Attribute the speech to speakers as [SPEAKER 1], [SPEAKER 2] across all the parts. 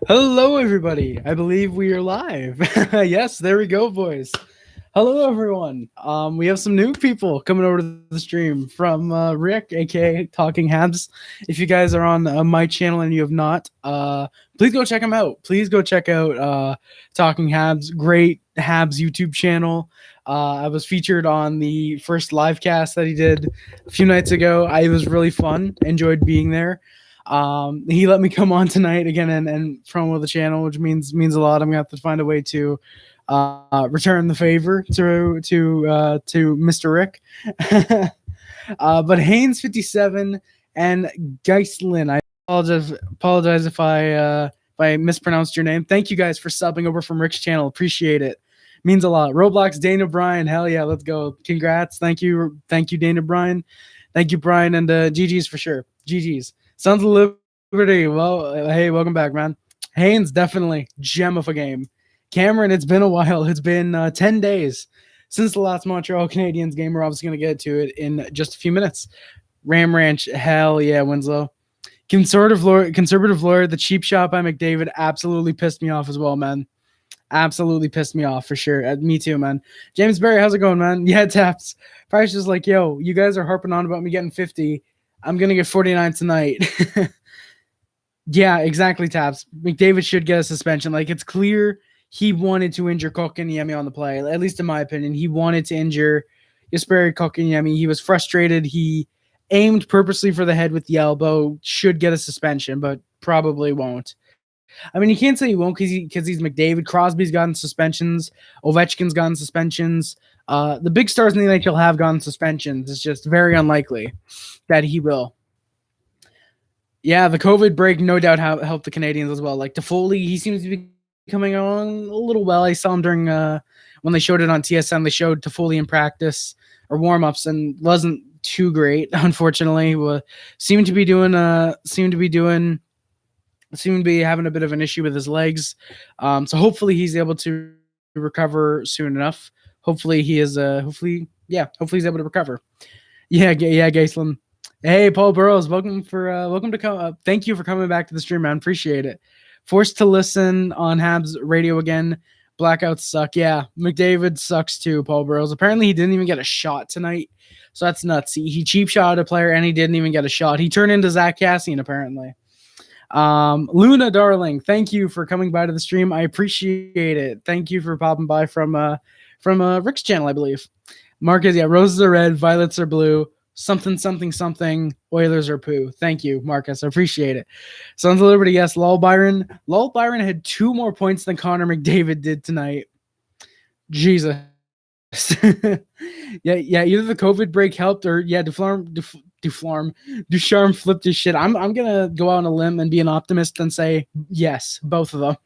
[SPEAKER 1] Hello, everybody. I believe we are live. Yes, there we go, boys. Hello, everyone. We have some new people coming over to the stream from Rick, aka Talking Habs. If you guys are on my channel and you have not, please go check him out. Please go check out Talking Habs. Great Habs YouTube channel. I was featured on the first live cast that he did a few nights ago. It was really fun. Enjoyed being there. He let me come on tonight again and promo the channel, which means a lot. I'm gonna have to find a way to return the favor to Mr. Rick. But Haynes 57 and Geislin, I apologize if I mispronounced your name. Thank you guys for subbing over from Rick's channel. Appreciate it. Means a lot. Roblox Dana Bryan, hell yeah, let's go. Congrats. Thank you Dana Bryan. Thank you, Brian, and GG's for sure. GG's. Sons of Liberty. Well, hey, welcome back, man. Haynes, definitely gem of a game. Cameron, it's been a while. It's been 10 days since the last Montreal Canadiens game. We're obviously going to get to it in just a few minutes. Ram Ranch, hell yeah, Winslow. Conservative lawyer, the cheap shot by McDavid absolutely pissed me off as well, man. Absolutely pissed me off for sure. Me too, man. James Berry, how's it going, man? Yeah, Taps. Price is like, yo, you guys are harping on about me getting 50. I'm going to get 49 tonight. Yeah, exactly, Taps. McDavid should get a suspension. Like, it's clear he wanted to injure Kotkaniemi on the play, at least in my opinion. He wanted to injure Jesperi Kotkaniemi. He was frustrated. He aimed purposely for the head with the elbow. Should get a suspension, but probably won't. I mean, you can't say he won't because he's McDavid. Crosby's gotten suspensions. Ovechkin's gotten suspensions. The big stars in the NHL have gotten suspensions. It's just very unlikely that he will. Yeah, the COVID break no doubt helped the Canadiens as well. Like Toffoli, he seems to be coming along a little well. I saw him during when they showed it on TSN. They showed Toffoli in practice or warm-ups and wasn't too great, unfortunately. Seemed to be having a bit of an issue with his legs. So hopefully he's able to recover soon enough. Hopefully he's able to recover. Yeah, Gaislin. Hey, Paul Burrows, welcome to come. Thank you for coming back to the stream, man. Appreciate it. Forced to listen on Habs radio again. Blackouts suck. Yeah, McDavid sucks too, Paul Burrows. Apparently he didn't even get a shot tonight. So that's nuts. He cheap shot a player and he didn't even get a shot. He turned into Zach Kassian, apparently. Luna, darling, thank you for coming by to the stream. I appreciate it. Thank you for popping by from Rick's channel, I believe. Marcus, yeah, roses are red, violets are blue, something, Oilers are poo. Thank you, Marcus. I appreciate it. Sons of Liberty, yes. Lol Byron had 2 more points than Connor McDavid did tonight. Jesus. yeah, either the COVID break helped or Ducharme flipped his shit. I'm gonna go out on a limb and be an optimist and say yes, both of them.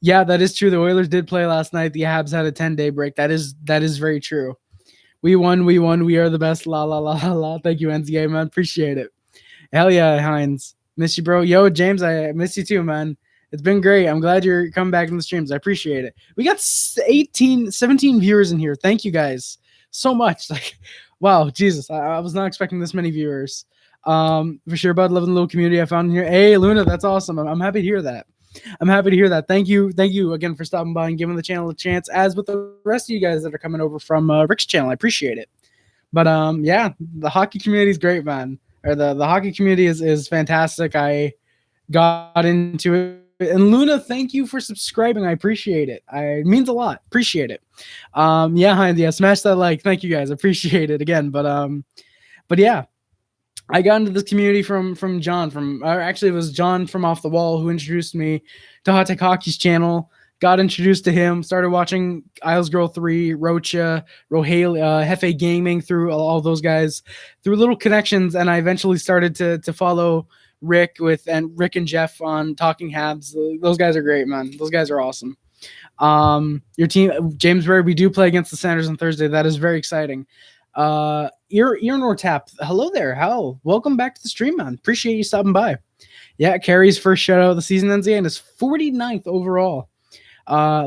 [SPEAKER 1] Yeah, that is true. The Oilers did play last night. The Habs had a 10-day break. That is very true. We won. We are the best. La la la la. Thank you, NCA, man. Appreciate it. Hell yeah, Hines. Miss you, bro. Yo, James, I miss you too, man. It's been great. I'm glad you're coming back in the streams. I appreciate it. We got 17 viewers in here. Thank you guys so much. Like, wow, Jesus. I was not expecting this many viewers. For sure, bud. Loving the little community I found in here. Hey, Luna, that's awesome. I'm happy to hear that. Thank you again for stopping by and giving the channel a chance, as with the rest of you guys that are coming over from Rick's channel. I appreciate it. But yeah, the hockey community is great, man. Or the hockey community is fantastic. I got into it. And Luna, thank you for subscribing. I appreciate it. It means a lot. Appreciate it. Yeah, Heinz, yeah, smash that like. Thank you guys. Appreciate it again. But yeah. I got into this community from John actually it was John from Off the Wall who introduced me to Hot Tech Hockey's channel. Got introduced to him, started watching Isles Girl 3, Rocha, Rohale, Hefe Gaming, through all those guys, through little connections, and I eventually started to follow Rick and Jeff on Talking Habs. Those guys are great, man. Those guys are awesome. Your team, James Berry, we do play against the Senators on Thursday. That is very exciting. Ear Tap, hello there. Hal, welcome back to the stream, man. Appreciate you stopping by. Yeah, Carey's first shutout of the season ends and is 49th overall.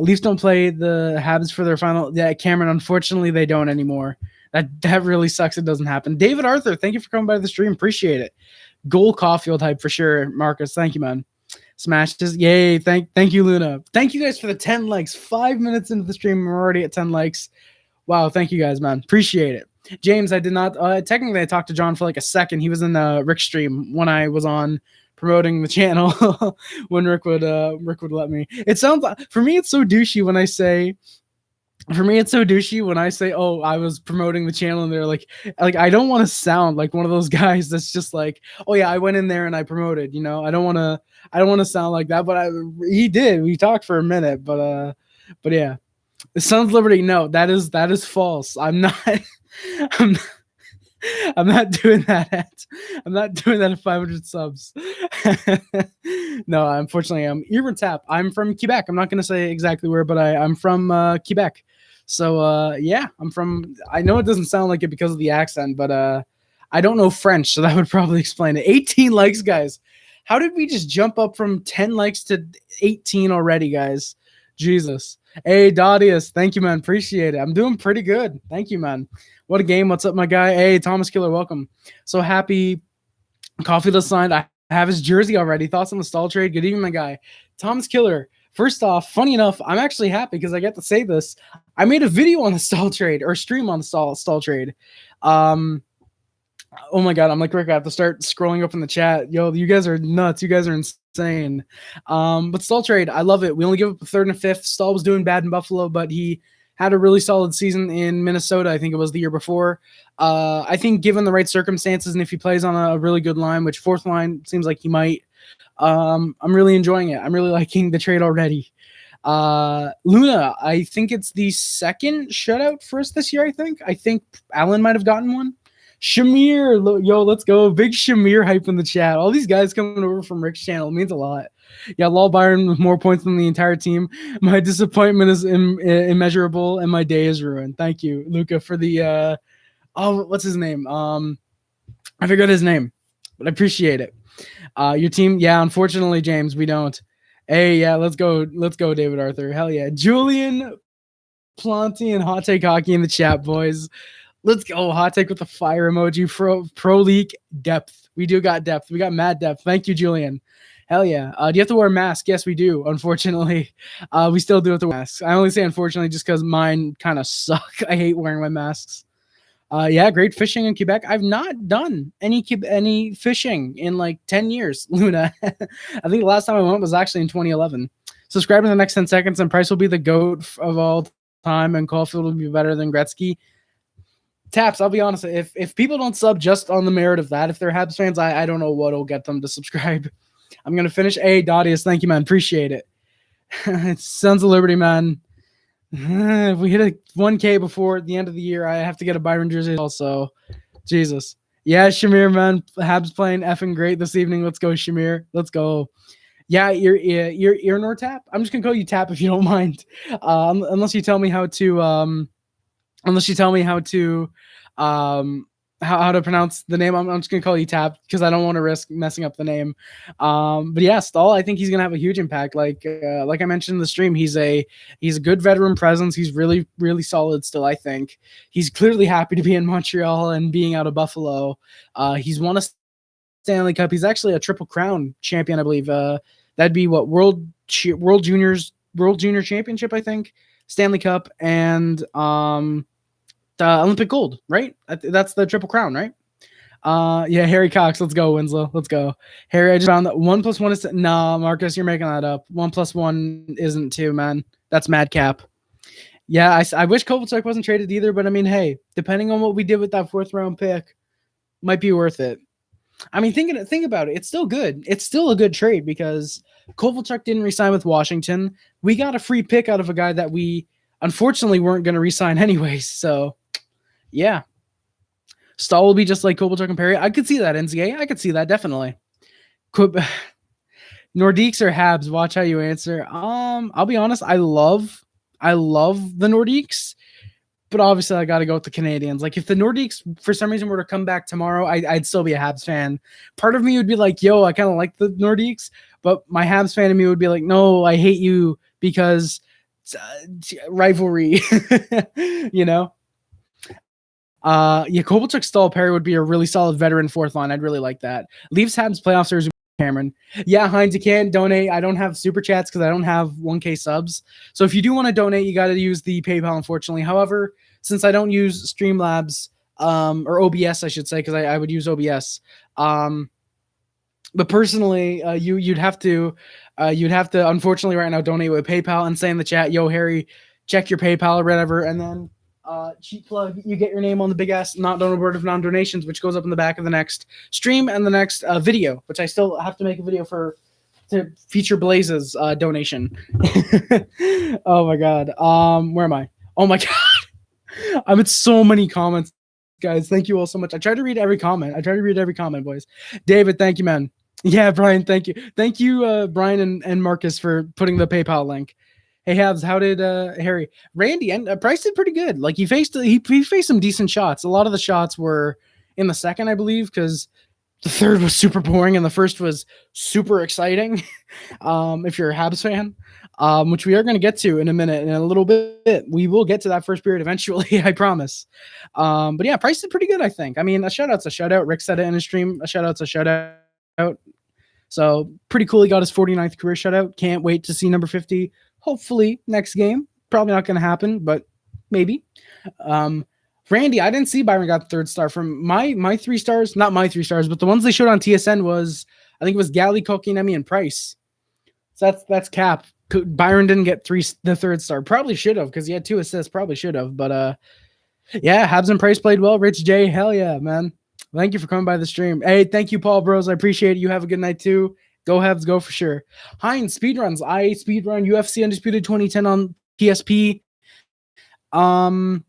[SPEAKER 1] Leafs don't play the Habs for their final. Yeah, Cameron, unfortunately, they don't anymore. That really sucks. It doesn't happen. David Arthur, thank you for coming by the stream. Appreciate it. Goal Caulfield hype for sure, Marcus. Thank you, man. Smashes. Yay. Thank you, Luna. Thank you guys for the 10 likes. 5 minutes into the stream, we're already at 10 likes. Wow. Thank you guys, man. Appreciate it. James, I did not, technically I talked to John for like a second. He was in the Rick stream when I was on promoting the channel when Rick would let me. It sounds like, for me, it's so douchey when I say, oh, I was promoting the channel, and they're like I don't want to sound like one of those guys that's just like, oh yeah, I went in there and I promoted, you know. I don't want to sound like that, but he did. We talked for a minute, but yeah. Sons Liberty, no, that is false. I'm not I'm not doing that I'm not doing that at 500 subs. No, unfortunately, I'm Irvin Tap. I'm from Quebec. I'm not going to say exactly where, but I'm from Quebec. So yeah, I know it doesn't sound like it because of the accent, but I don't know French, so that would probably explain it. 18 likes, guys. How did we just jump up from 10 likes to 18 already, guys? Jesus. Hey, Dadius, thank you, man. Appreciate it. I'm doing pretty good. Thank you, man. What a game. What's up, my guy? Hey, Thomas Killer, welcome. So happy Coffee just signed. I have his jersey already. Thoughts on the Stahl trade? Good evening, my guy. Thomas Killer. First off, funny enough, I'm actually happy because I get to say this. I made a video on the Stahl trade, or stream on the Stahl trade. Oh my God, I'm like, Rick, I have to start scrolling up in the chat. Yo, you guys are nuts. You guys are insane. But Stahl trade, I love it. We only give up a third and a fifth. Stahl was doing bad in Buffalo, but he had a really solid season in Minnesota. I think it was the year before. I think given the right circumstances, and if he plays on a really good line, which fourth line seems like he might, I'm really enjoying it. I'm really liking the trade already. Luna, I think it's the second shutout for us this year. I think Allen might have gotten one. Shamir, yo, let's go. Big Shamir hype in the chat. All these guys coming over from Rick's channel. It means a lot. Yeah, Lol Byron with more points than the entire team. My disappointment is immeasurable, and my day is ruined. Thank you, Luca, for the what's his name? I forgot his name, but I appreciate it. Your team, yeah, unfortunately, James, we don't. Hey, yeah, let's go, David Arthur. Hell yeah. Julian Planty and Hot Take Hockey in the chat, boys. Let's go. Hot take with the fire emoji. Pro League depth. We do got depth. We got mad depth. Thank you, Julian. Hell yeah. Do you have to wear a mask? Yes, we do. Unfortunately, we still do have to wear masks. I only say unfortunately just because mine kind of suck. I hate wearing my masks. Yeah, great fishing in Quebec. I've not done any fishing in like 10 years, Luna. I think the last time I went was actually in 2011. Subscribe in the next 10 seconds, and Price will be the GOAT of all time, and Caulfield will be better than Gretzky. Taps, I'll be honest, if people don't sub just on the merit of that, if they're Habs fans, I don't know what will get them to subscribe. I'm going to finish. Hey, Dadius, thank you, man. Appreciate it. Sons of Liberty, man. If we hit a 1K before the end of the year, I have to get a Byron jersey also. Jesus. Yeah, Shamir, man. Habs playing effing great this evening. Let's go, Shamir. Let's go. Yeah, you're nor Tap. I'm just going to call you Tap if you don't mind. Unless you tell me how to how to pronounce the name. I'm just gonna call you Tap because I don't want to risk messing up the name. But yeah, Stahl, I think he's gonna have a huge impact. Like I mentioned in the stream, he's a good veteran presence. He's really, really solid still. I think he's clearly happy to be in Montreal and being out of Buffalo. He's won a Stanley Cup. He's actually a Triple Crown champion, I believe. That'd be what World Junior Championship, I think, Stanley Cup, and Olympic gold, right? That's the Triple Crown, right? Yeah, Harry Cox. Let's go, Winslow. Let's go. Harry, I just found that 1 + 1 is... No, Marcus, you're making that up. 1 + 1 isn't 2, man. That's madcap. Yeah, I wish Kovalchuk wasn't traded either, but I mean, hey, depending on what we did with that 4th round pick, might be worth it. I mean, think about it. It's still good. It's still a good trade because Kovalchuk didn't resign with Washington. We got a free pick out of a guy that we unfortunately weren't going to resign anyways, so... Yeah. Stahl will be just like Kovalchuk and Perry. I could see that, NCA. I could see that, definitely. Nordiques or Habs? Watch how you answer. I'll be honest. I love the Nordiques, but obviously I got to go with the Canadiens. Like, if the Nordiques, for some reason, were to come back tomorrow, I'd still be a Habs fan. Part of me would be like, yo, I kind of like the Nordiques, but my Habs fan of me would be like, no, I hate you because rivalry, you know? Yeah, Kovalchuk, Stahl, Perry would be a really solid veteran 4th line. I'd really like that. Leafs Habs playoff series Cameron. Yeah, Heinz, you can donate. I don't have super chats because I don't have 1K subs. So if you do want to donate, you got to use the PayPal, unfortunately. However, since I don't use Streamlabs, or OBS, I should say, because I would use OBS. But personally, you'd have to unfortunately right now donate with PayPal and say in the chat, "Yo, Harry, check your PayPal or whatever," and then cheap plug, you get your name on the big ass not donor board of non-donations, which goes up in the back of the next stream and the next video, which I still have to make a video for to feature Blaze's donation. Oh my god. Where am I? Oh my god. I'm in so many comments, guys. Thank you all so much. I try to read every comment. Boys. David, thank you, man. Yeah, Brian, thank you. Thank you, Brian and Marcus for putting the PayPal link. Hey, Habs, how did Harry? Randy and Price did pretty good. Like he faced some decent shots. A lot of the shots were in the second, I believe, because the third was super boring and the first was super exciting. If you're a Habs fan, which we are going to get to in a minute, in a little bit, we will get to that first period eventually. I promise. But yeah, Price did pretty good, I think. I mean, a shutout's a shutout. Rick said it in his stream. A shutout's a shutout. So pretty cool. He got his 49th career shutout. Can't wait to see number 50. Hopefully next game. Probably not going to happen, but maybe. Randy, I didn't see Byron got the third star. From my 3 stars, not my 3 stars, but the ones they showed on TSN was, I think it was Galley, Kotkaniemi, and Price. So that's cap. Byron didn't get the third star. Probably should have because he had 2 assists. Probably should have. But yeah, Habs and Price played well. Rich J, hell yeah, man. Thank you for coming by the stream. Hey, thank you, Paul Bros. I appreciate it. You have a good night too. Go Habs, go for sure. Heinz, speedruns. I speedrun UFC Undisputed 2010 on PSP. And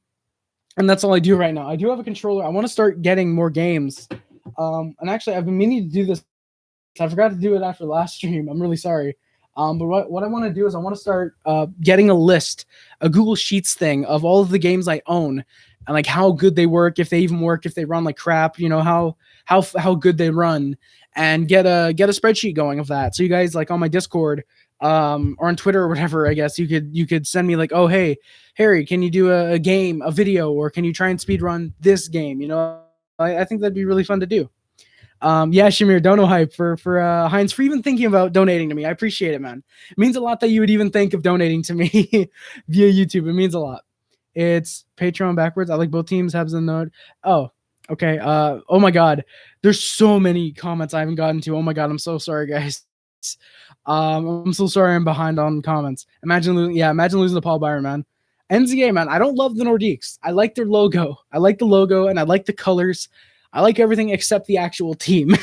[SPEAKER 1] that's all I do right now. I do have a controller. I want to start getting more games. And actually, I've been meaning to do this. I forgot to do it after the last stream. I'm really sorry. But what I want to do is I want to start getting a list, a Google Sheets thing of all of the games I own and like how good they work, if they even work, if they run like crap, you know, how good they run, and get a spreadsheet going of that. So you guys like on my Discord or on Twitter or whatever, I guess you could send me like, oh, hey, Harry, can you do a game, a video, or can you try and speed run this game? You know, I think that'd be really fun to do. Yeah, Shamir, dono hype for Heinz for even thinking about donating to me. I appreciate it, man. It means a lot that you would even think of donating to me via YouTube. It means a lot. It's Patreon backwards. I like both teams. Habs and Node. Oh, okay. Oh my God. There's so many comments I haven't gotten to. Oh my God. I'm so sorry, guys. I'm so sorry I'm behind on comments. Imagine losing to Paul Byron, man. NZA, man. I don't love the Nordiques. I like their logo. I like the logo and I like the colors. I like everything except the actual team.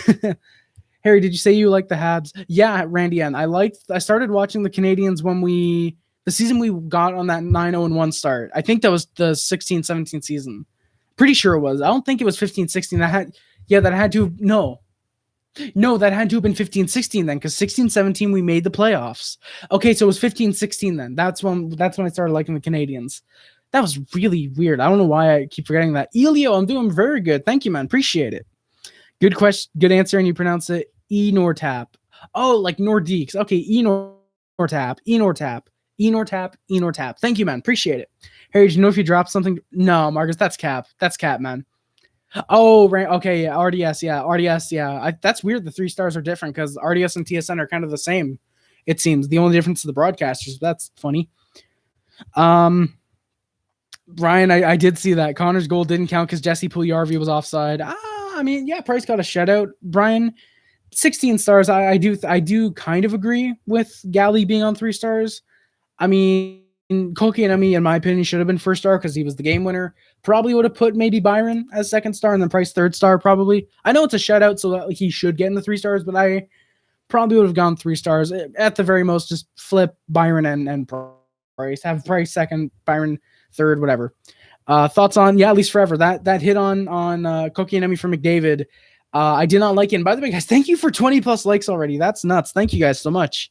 [SPEAKER 1] Harry, did you say you like the Habs? Yeah, Randy, and I started watching the Canadiens when the season we got on that 9-0-1 start. I think that was the 16-17 season. Pretty sure it was. I don't think it was 15-16. That had to have been 15-16 then, because 16-17 we made the playoffs. Okay, so it was 15-16 then. That's when I started liking the Canadiens. That was really weird. I don't know why I keep forgetting that. Elio, I'm doing very good. Thank you, man. Appreciate it. Good question. Good answer. And you pronounce it Enortap. Oh, like Nordiques. Okay, Enortap. Thank you, man. Appreciate it. Harry, do you know if you dropped something? No, Marcus, that's cap. That's cap, man. Oh, right. Okay, yeah. RDS. Yeah, RDS. Yeah. That's weird. The 3 stars are different because RDS and TSN are kind of the same, it seems. The only difference is the broadcasters. That's funny. Brian, I did see that. Connor's goal didn't count because Jesse Puljujarvi was offside. I mean, yeah, Price got a shutout. Brian, 16 stars. I do kind of agree with Galley being on 3 stars. I mean, Kotkaniemi, in my opinion, should have been first star because he was the game winner. Probably would have put maybe Byron as second star and then Price third star probably. I know it's a shutout, so that he should get in the 3 stars, but I probably would have gone 3 stars. At the very most, just flip Byron and Price. Have Price second, Byron third, whatever. Thoughts on, at least forever. That hit on Kotkaniemi for McDavid. I did not like it. And by the way, guys, thank you for 20 plus likes already. That's nuts. Thank you guys so much.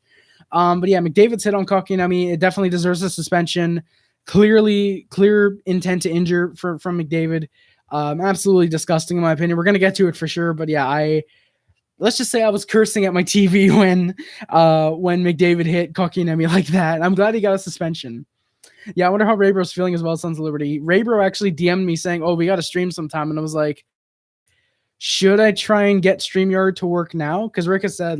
[SPEAKER 1] But yeah, McDavid's hit on Kotkaniemi. It definitely deserves a suspension. Clear intent to injure from McDavid. Absolutely disgusting in my opinion. We're gonna get to it for sure. But yeah, let's just say I was cursing at my TV when McDavid hit Kotkaniemi like that. I'm glad he got a suspension. Yeah, I wonder how Raybro's feeling as well as Sons of Liberty. Raybro actually DM'd me saying, oh, we got to stream sometime. And I was like, should I try and get StreamYard to work now? Because Rick has said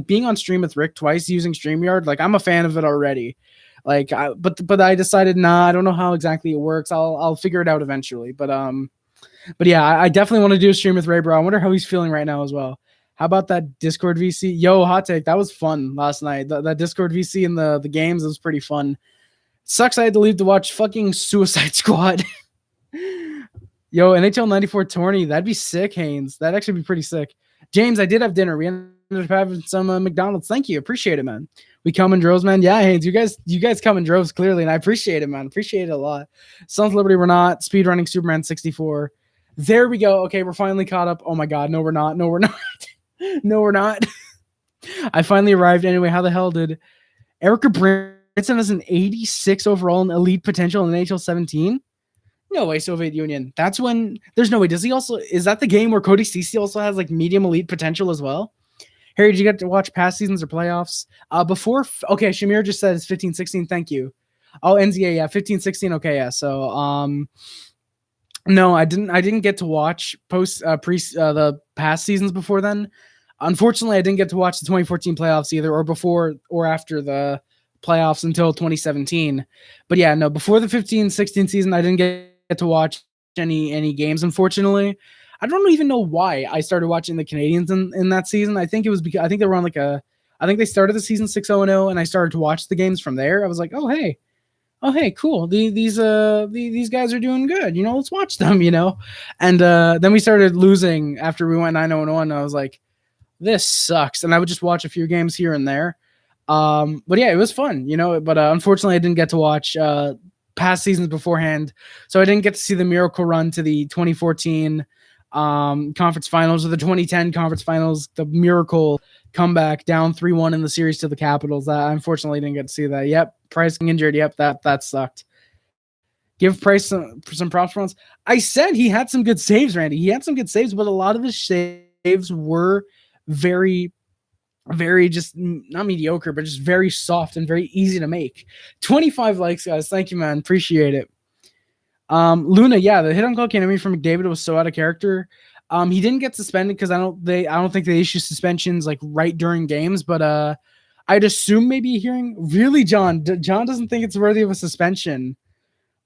[SPEAKER 1] being on stream with Rick twice using StreamYard, like I'm a fan of it already. But I decided I don't know how exactly it works. I'll figure it out eventually. But yeah, I definitely want to do a stream with Ray, bro. I wonder how he's feeling right now as well. How about that Discord VC? Yo, hot take. That was fun last night. That Discord VC in the games was pretty fun. Sucks I had to leave to watch fucking Suicide Squad. Yo, NHL 94 tourney. That'd be sick, Haynes. That'd actually be pretty sick. James, I did have dinner. We ended up having some McDonald's. Thank you. Appreciate it, man. We come in droves, man. Yeah, Haynes, you guys come in droves clearly, and I appreciate it, man. Appreciate it a lot. Sons of Liberty, we're not. Speedrunning Superman 64. There we go. Okay, we're finally caught up. Oh my God, no, we're not. No, we're not. No, we're not. I finally arrived. Anyway, how the hell did Erica Branson has an 86 overall and elite potential in NHL 17? No way, Soviet Union. That's when there's no way. Does he also, is that the game where Cody Ceci also has like medium elite potential as well? Harry, did you get to watch past seasons or playoffs? Okay, Shamir just said it's 15-16. Thank you. Oh, NZA, yeah, 15-16. Okay, yeah. So, no, I didn't get to watch the past seasons before then. Unfortunately, I didn't get to watch the 2014 playoffs either, or before or after the playoffs until 2017. But yeah, no, before the 15-16 season, I didn't get to watch any games, unfortunately. I don't even know why I started watching the Canadiens in that season. I think it was because I think they were on I think they started the season 6-0-0, and I started to watch the games from there. I was like, oh hey, cool. These guys are doing good. Let's watch them. And then we started losing after we went 9-0-1. And I was like, this sucks. And I would just watch a few games here and there. But yeah, it was fun. But unfortunately, I didn't get to watch past seasons beforehand, so I didn't get to see the miracle run to the 2014 conference finals or the 2010 conference finals. The miracle comeback down 3-1 in the series to the Capitals. I unfortunately didn't get to see that. Yep, Price injured. Yep, that sucked. Give Price some props for once. I said he had some good saves, Randy. He had some good saves, but a lot of his saves were very, very just not mediocre, but just very soft and very easy to make. 25 likes, guys. Thank you, man. Appreciate it. Luna, yeah, the hit on Kotkaniemi from McDavid was so out of character. He didn't get suspended because I don't think they issue suspensions like right during games, but I'd assume maybe a hearing. Really, John? John doesn't think it's worthy of a suspension.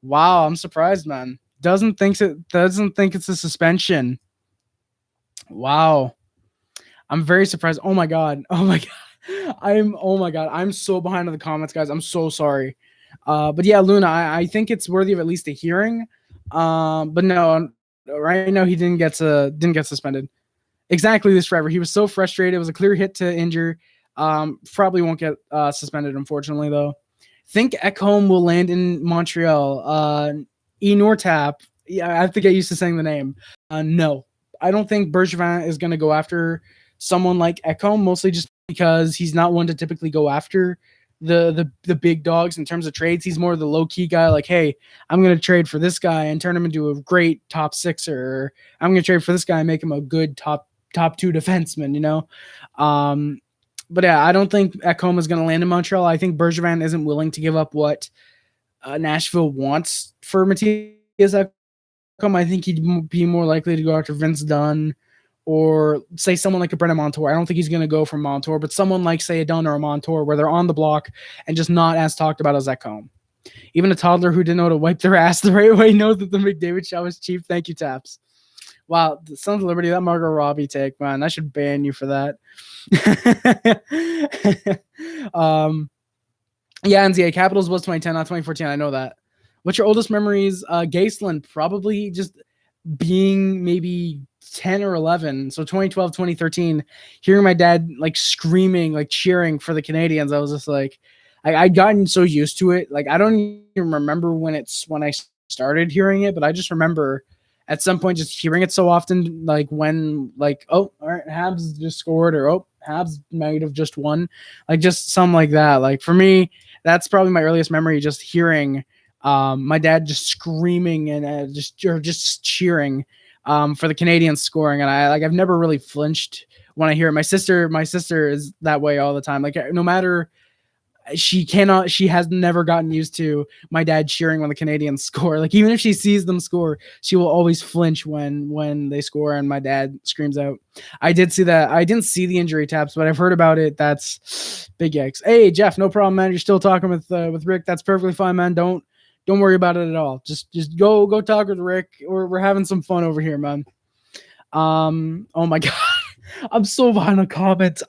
[SPEAKER 1] Wow, I'm surprised, man. Doesn't think it's a suspension. Wow. I'm very surprised. Oh my god. I'm so behind on the comments, guys. I'm so sorry. But yeah, Luna, I think it's worthy of at least a hearing. But no, right now he didn't get suspended. Exactly this forever. He was so frustrated. It was a clear hit to injure. Probably won't get suspended, unfortunately, though. Think Ekholm will land in Montreal. Nortap. Yeah, I have to get used to saying the name. No, I don't think Bergevin is going to go after someone like Ekholm, mostly just because he's not one to typically go after the big dogs in terms of trades. He's more the low-key guy, like, hey, I'm going to trade for this guy and turn him into a great top sixer, or I'm going to trade for this guy and make him a good top two defenseman, But yeah, I don't think Ekholm is going to land in Montreal. I think Bergevin isn't willing to give up what Nashville wants for Matthias Ekholm. I think he'd be more likely to go after Vince Dunn, or say someone like a Brendan Montour. I don't think he's going to go for Montour, but someone like, say, a Dunn or a Montour, where they're on the block and just not as talked about as Ekholm. Even a toddler who didn't know to wipe their ass the right way knows that the McDavid shot was cheap. Thank you, Taps. Wow, the Sons of Liberty, that Margot Robbie take, man. I should ban you for that. Yeah, NZA Capitals was 2010, not 2014. I know that. What's your oldest memories? Gaseland, probably just being maybe 10 or 11. So 2012, 2013, hearing my dad like screaming, like cheering for the Canadiens. I was just like, I'd gotten so used to it. Like, I don't even remember when I started hearing it, but I just remember at some point just hearing it so often, like when, like, oh, all right, Habs just scored, or oh, Habs might have just won, like just something like that. Like for me, that's probably my earliest memory, just hearing my dad just screaming and just cheering for the Canadiens scoring. And I've never really flinched when I hear it. My sister is that way all the time. Like no matter she has never gotten used to my dad cheering when the Canadiens score. Like, even if she sees them score, she will always flinch when they score and my dad screams out. I did see that. I didn't see the injury taps, but I've heard about it. That's big X. Hey, Jeff, no problem, man. You're still talking with Rick. That's perfectly fine, man. Don't worry about it at all. Just go talk with Rick. We're having some fun over here, man. Oh my God. I'm so behind on comments.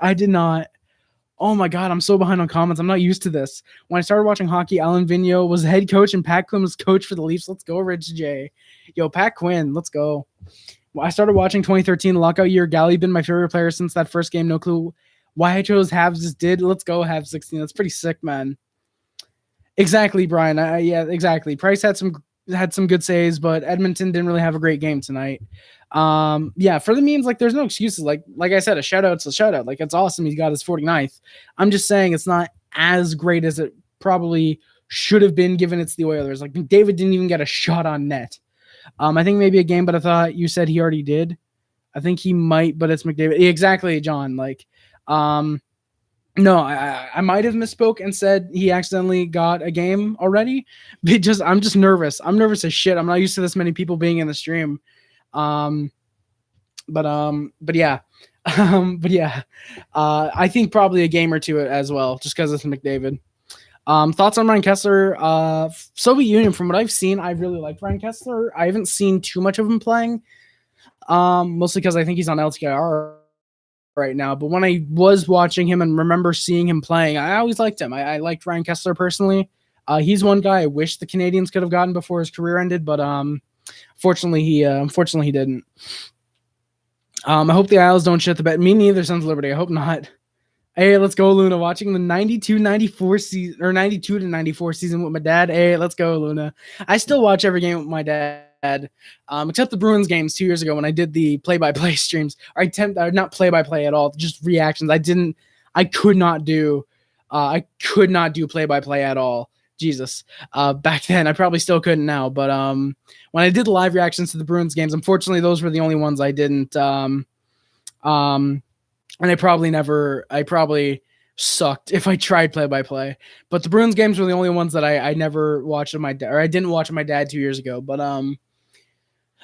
[SPEAKER 1] Oh my God, I'm so behind on comments. I'm not used to this. When I started watching hockey, Alan Vigneault was the head coach and Pat Quinn was coach for the Leafs. Let's go, Rich J. Yo, Pat Quinn, let's go. I started watching 2013, the lockout year. Galley been my favorite player since that first game. No clue why I chose Habs. Just did. Let's go, Habs 16. That's pretty sick, man. Exactly, Brian. Yeah, exactly. Price had some good saves, but Edmonton didn't really have a great game tonight. Yeah, for the memes, like, there's no excuses. Like I said, a shutout's a shutout. Like, it's awesome. He got his 49th. I'm just saying it's not as great as it probably should have been, given it's the Oilers. Like, David didn't even get a shot on net. I think maybe a game, but I thought you said he already did. I think he might, but it's McDavid. Exactly, John. Like, no, I might have misspoke and said he accidentally got a game already. I'm just nervous. I'm nervous as shit. I'm not used to this many people being in the stream. But yeah. I think probably a game or two as well, just because it's McDavid. Thoughts on Ryan Kessler? Soviet Union, from what I've seen, I really like Ryan Kessler. I haven't seen too much of him playing, mostly because I think he's on LTIR right now. But when I was watching him and remember seeing him playing, I always liked him. I liked Ryan Kessler personally. He's one guy I wish the Canadiens could have gotten before his career ended, but unfortunately he didn't. I hope the Isles don't shit the bed. Me neither, Sons of Liberty. I hope not. Hey, let's go, Luna. Watching the 92-94 season, or 92-94 season with my dad. Hey, let's go, Luna. I still watch every game with my dad, except the Bruins games 2 years ago when I did the play-by-play streams. Or not play-by-play at all, just reactions. I could not do play-by-play at all. Jesus. Back then, I probably still couldn't now. But when I did the live reactions to the Bruins games, unfortunately, those were the only ones I didn't. And I probably sucked if I tried play-by-play. But the Bruins games were the only ones that I never watched with my dad, or I didn't watch with my dad 2 years ago. But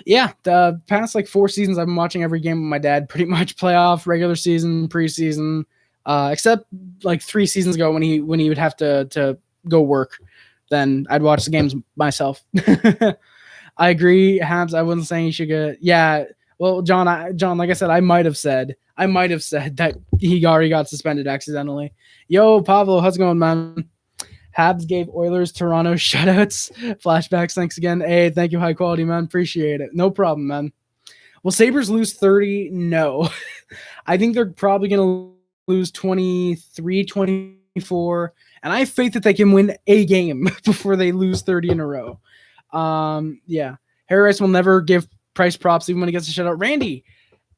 [SPEAKER 1] yeah, the past like 4 seasons I've been watching every game with my dad, pretty much playoff, regular season, preseason, except like 3 seasons ago when he would have to go work. Then I'd watch the games myself. I agree, Habs. I wasn't saying he should get. Yeah, well, John, like I said, I might have said that he already got suspended accidentally. Yo, Pablo, how's it going, man? Habs gave Oilers Toronto shutouts. Flashbacks, thanks again. Hey, thank you, high quality, man. Appreciate it. No problem, man. Will Sabres lose 30? No. I think they're probably going to lose 23, 24. And I have faith that they can win a game before they lose 30 in a row. Yeah. Harry Rice will never give Price props even when he gets a shutout. Randy,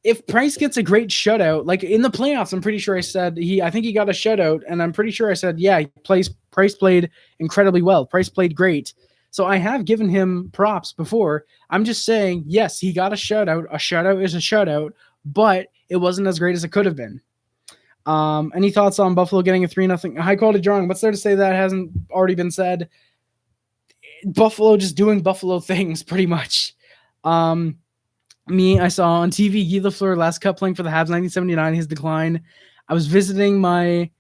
[SPEAKER 1] if Price gets a great shutout, like in the playoffs, I'm pretty sure I said I think he got a shutout, and I'm pretty sure I said, yeah, Price played incredibly well. Price played great. So I have given him props before. I'm just saying, yes, he got a shutout. A shutout is a shutout, but it wasn't as great as it could have been. Any thoughts on Buffalo getting a 3-0 high quality drawing? What's there to say that hasn't already been said? Buffalo just doing Buffalo things pretty much. I saw on TV Guy Lafleur last cup playing for the Habs 1979, his decline. I was visiting my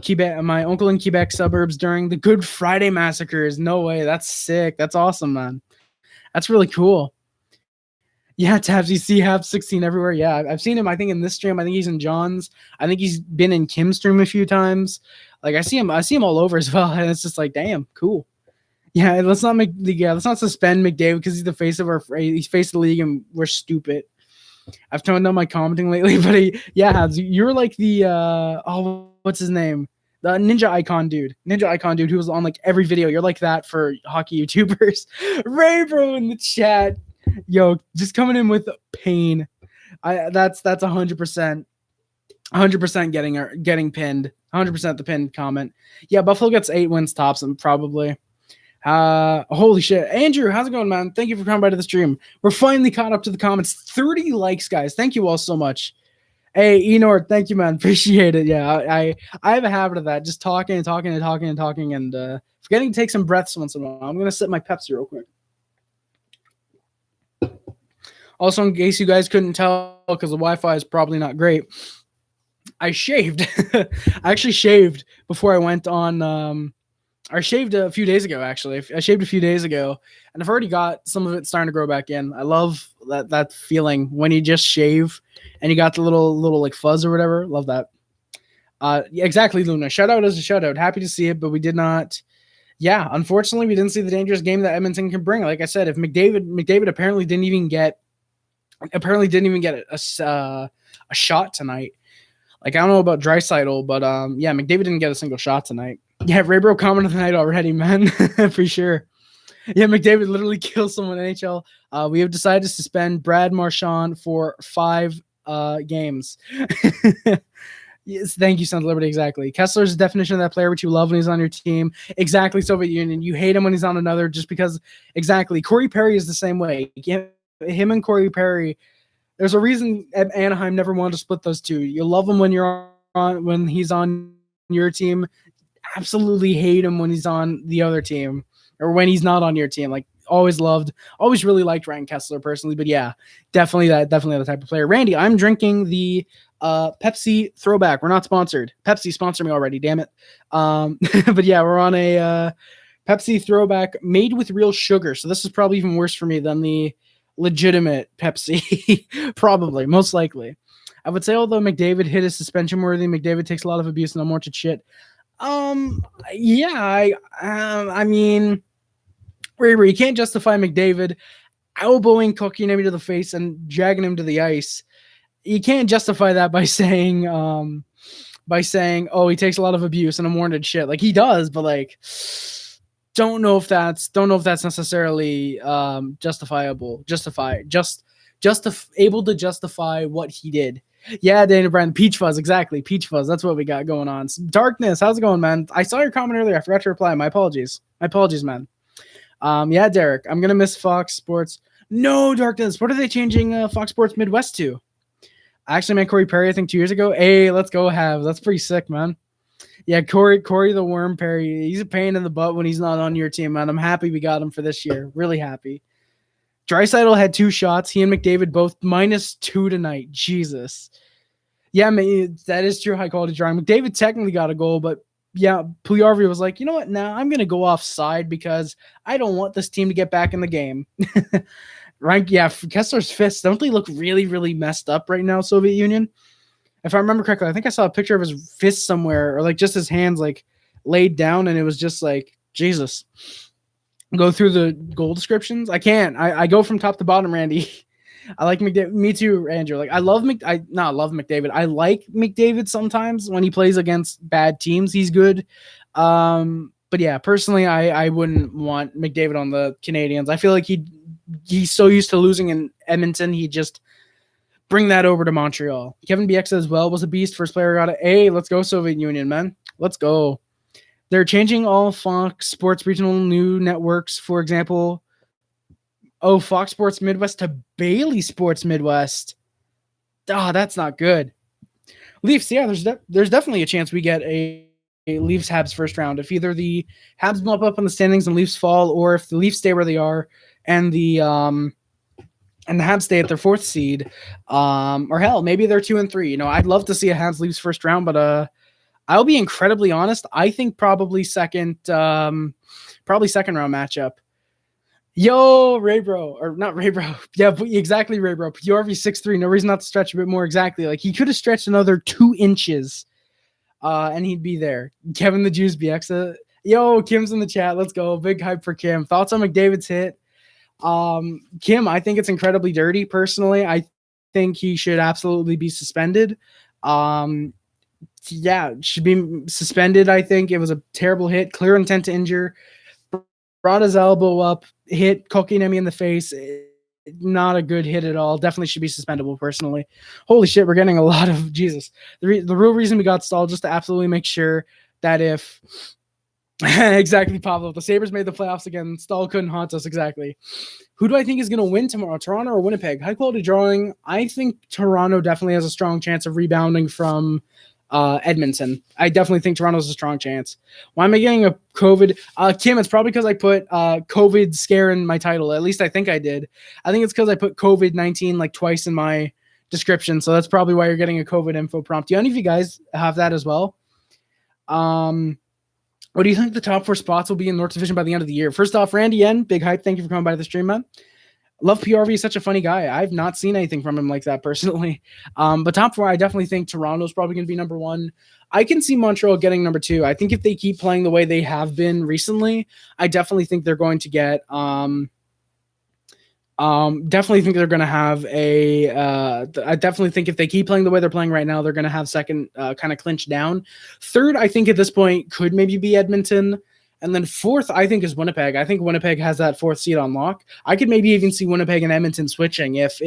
[SPEAKER 1] uncle in Quebec suburbs during the Good Friday massacres. No way. That's sick. That's awesome, man. That's really cool. Yeah, Tabs, you see Habs 16 everywhere. Yeah, I've seen him, I think, in this stream. I think he's in John's. I think he's been in Kim's stream a few times. Like, I see him all over as well. And it's just like, damn, cool. Yeah, let's not suspend McDavid because he's the face of he's face of the league and we're stupid. I've toned down my commenting lately, but you're like the what's his name? The Ninja Icon dude who was on like every video. You're like that for hockey YouTubers. Ray bro in the chat. Yo, just coming in with pain. That's 100%. 100% getting pinned. 100% the pinned comment. Yeah, Buffalo gets 8 wins tops and probably. Holy shit. Andrew, how's it going, man? Thank you for coming by to the stream. We're finally caught up to the comments. 30 likes, guys. Thank you all so much. Hey, Enor, thank you, man. Appreciate it. Yeah, I have a habit of that, just talking and talking and talking and talking, and forgetting to take some breaths once in a while. I'm gonna sip my Pepsi real quick. Also, in case you guys couldn't tell, because the Wi-Fi is probably not great, I shaved. I actually shaved before I went on. I shaved a few days ago, actually. I shaved a few days ago, and I've already got some of it starting to grow back in. I love that feeling when you just shave and you got the little like fuzz or whatever. Love that. Yeah, exactly, Luna. Shutout is a shutout. Happy to see it, but we did not. Yeah, unfortunately, we didn't see the dangerous game that Edmonton can bring. Like I said, if McDavid apparently didn't even get a shot tonight. Like, I don't know about Draisaitl, but yeah, McDavid didn't get a single shot tonight. Yeah, Raybro comment of the night already, man. For sure. Yeah, McDavid literally kills someone in NHL. We have decided to suspend Brad Marchand for 5 games. Yes, thank you, Sons of Liberty. Exactly. Kessler's the definition of that player which you love when he's on your team. Exactly, Soviet Union. You hate him when he's on another just because. Exactly. Corey Perry is the same way. Him and Corey Perry. There's a reason Anaheim never wanted to split those two. You love him when when he's on your team. Absolutely hate him when he's on the other team or when he's not on your team. Like, always really liked Ryan Kessler personally. But yeah, definitely the type of player. Randy, I'm drinking the Pepsi throwback. We're not sponsored. Pepsi sponsor me already, damn it. But yeah, we're on a Pepsi throwback made with real sugar. So this is probably even worse for me than the legitimate Pepsi. Probably, most likely. I would say, although McDavid hit his suspension worthy, McDavid takes a lot of abuse and unwarranted shit. Yeah, I mean, you can't justify McDavid elbowing Kotkaniemi to the face and dragging him to the ice. You can't justify that by saying, oh, he takes a lot of abuse and unwarranted shit. Like, he does, but like, don't know if that's necessarily able to justify what he did. Yeah, Dana Brand, Peach Fuzz, exactly. Peach Fuzz, that's what we got going on. Darkness, how's it going, man? I saw your comment earlier. I forgot to reply. My apologies, man. Yeah, Derek, I'm gonna miss Fox Sports. No, Darkness. What are they changing Fox Sports Midwest to? I actually met Corey Perry, I think 2 years ago. Hey, let's go Habs. That's pretty sick, man. Yeah, Corey the Worm Perry. He's a pain in the butt when he's not on your team, man. I'm happy we got him for this year. Really happy. Draisaitl had 2 shots. He and McDavid both -2 tonight. Jesus. Yeah, man, that is true. High quality drawing. McDavid technically got a goal, but yeah, Pugliarvi was like, you know what? Now I'm going to go offside because I don't want this team to get back in the game. Right? Yeah, Kessler's fists, don't they look really, really messed up right now, Soviet Union? If I remember correctly, I think I saw a picture of his fist somewhere, or like just his hands like laid down, and it was just like, Jesus. Go through the goal descriptions. I can't. I go from top to bottom, Randy. I like McDavid. Me too, Andrew. Like, I love McDavid. I like McDavid sometimes when he plays against bad teams. He's good. But yeah, personally, I wouldn't want McDavid on the Canadiens. I feel like he's so used to losing in Edmonton, he'd just bring that over to Montreal. Kevin Bieksa as well was a beast. First player got it. Hey, let's go Soviet Union, man. Let's go. They're changing all Fox Sports regional new networks. For example, Fox Sports Midwest to Bailey Sports Midwest. That's not good. Leafs, yeah, there's definitely a chance we get a Leafs Habs first round. If either the Habs bump up in the standings and Leafs fall, or if the Leafs stay where they are and the Habs stay at their 4th seed, or hell, maybe they're 2 and 3. You know, I'd love to see a Habs Leafs first round, but I'll be incredibly honest. I think probably second round matchup. Yo, Raybro, or not Raybro. Yeah, exactly, Raybro. PRV 6'3", no reason not to stretch a bit more. Exactly. Like, he could have stretched another 2 inches, and he'd be there. Kevin the Juice Bieksa. Yo, Kim's in the chat. Let's go. Big hype for Kim. Thoughts on McDavid's hit? Kim, I think it's incredibly dirty, personally. I think he should absolutely be suspended. Yeah, should be suspended. I think it was a terrible hit, clear intent to injure, brought his elbow up, hit Kotkaniemi in the face. Not a good hit at all. Definitely should be suspendable, personally. Holy shit, we're getting a lot of Jesus. The real reason we got stalled just to absolutely make sure that if Exactly, Pablo. The Sabres made the playoffs again. Stahl couldn't haunt us. Exactly. Who do I think is going to win tomorrow? Toronto or Winnipeg? High quality drawing. I think Toronto definitely has a strong chance of rebounding from Edmonton. I definitely think Toronto has a strong chance. Why am I getting a COVID? Kim, it's probably because I put COVID scare in my title. At least I think I did. I think it's because I put COVID-19 like twice in my description. So that's probably why you're getting a COVID info prompt. Do any of you guys have that as well? What do you think the top 4 spots will be in North Division by the end of the year? First off, Randy N, big hype. Thank you for coming by the stream, man. Love PRV. He's such a funny guy. I've not seen anything from him like that personally. But top 4, I definitely think Toronto's probably going to be number 1. I can see Montreal getting number 2. I think if they keep playing the way they have been recently, I definitely think they're going to get definitely think they're going to have I definitely think if they keep playing the way they're playing right now, they're going to have second kind of clinch down. Third, I think at this point could maybe be Edmonton. And then fourth, I think is Winnipeg. I think Winnipeg has that 4th seed on lock. I could maybe even see Winnipeg and Edmonton switching if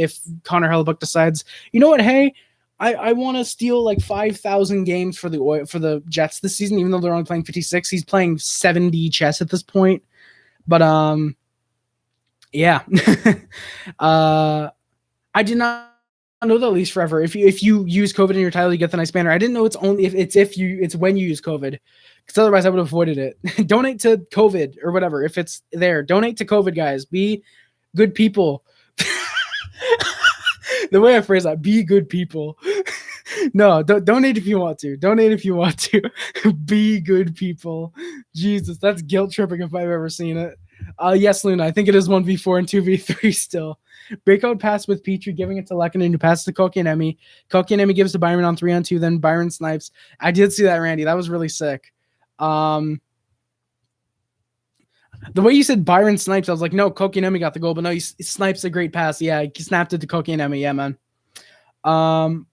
[SPEAKER 1] Connor Hellebuyck decides, you know what, hey, I want to steal like 5,000 games for the Jets this season, even though they're only playing 56. He's playing 70 chess at this point. But yeah. I did not know that leaves forever. If you use COVID in your title, you get the nice banner. I didn't know it's only it's when you use COVID, because otherwise I would have avoided it. Donate to COVID or whatever if it's there. Donate to COVID, guys. Be good people. The way I phrase that, be good people. No, donate if you want to. Donate if you want to. Be good people. Jesus, that's guilt tripping if I've ever seen it. Yes, Luna, I think it is 1v4 and 2v3 still. Breakout pass with Petrie, giving it to Lehkonen, who passes to Kotkaniemi. Kotkaniemi gives to Byron on 3-on-2, then Byron snipes. I did see that, Randy. That was really sick. The way you said Byron snipes, I was like, no, Kotkaniemi got the goal, but no, he snipes a great pass. Yeah, he snapped it to Kotkaniemi. Yeah, man.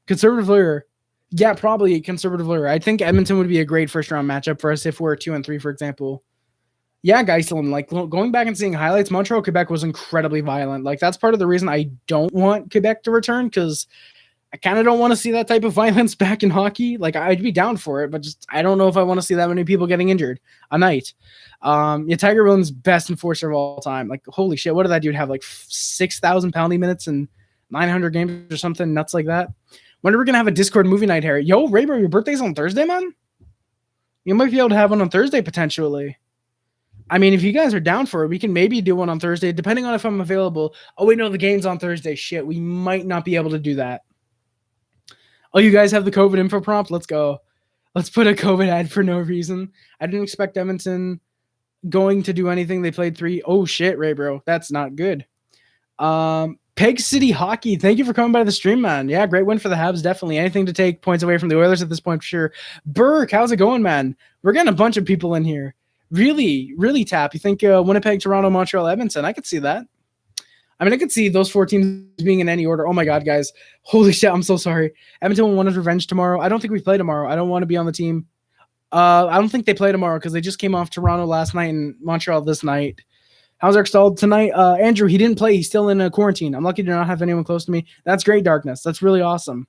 [SPEAKER 1] Conservative lawyer. Yeah, probably conservative lawyer. I think Edmonton would be a great first-round matchup for us if we're 2-3, for example. Yeah, Geiselin, like going back and seeing highlights, Montreal, Quebec was incredibly violent. Like that's part of the reason I don't want Quebec to return, because I kind of don't want to see that type of violence back in hockey. Like I'd be down for it, but just I don't know if I want to see that many people getting injured a night. Yeah, Tiger Williams, best enforcer of all time. Like holy shit, what did that dude have? Like 6,000 penalty minutes and 900 games or something nuts like that. When are we gonna have a Discord movie night, Harry? Yo, Raybro, your birthday's on Thursday, man. You might be able to have one on Thursday potentially. I mean, if you guys are down for it, we can maybe do one on Thursday, depending on if I'm available. Oh, wait, no, the game's on Thursday. Shit, we might not be able to do that. Oh, you guys have the COVID info prompt? Let's go. Let's put a COVID ad for no reason. I didn't expect Edmonton going to do anything. They played 3. Oh, shit, Ray, bro. That's not good. Peg City Hockey, thank you for coming by the stream, man. Yeah, great win for the Habs, definitely. Anything to take points away from the Oilers at this point, for sure. Burke, how's it going, man? We're getting a bunch of people in here. Really, really tap. You think Winnipeg, Toronto, Montreal, Edmonton? I could see that. I mean, I could see those 4 teams being in any order. Oh my God, guys. Holy shit, I'm so sorry. Edmonton will want his revenge tomorrow. I don't think we play tomorrow. I don't want to be on the team. I don't think they play tomorrow because they just came off Toronto last night and Montreal this night. How's our stalled tonight? Andrew, he didn't play. He's still in quarantine. I'm lucky to not have anyone close to me. That's great, Darkness. That's really awesome.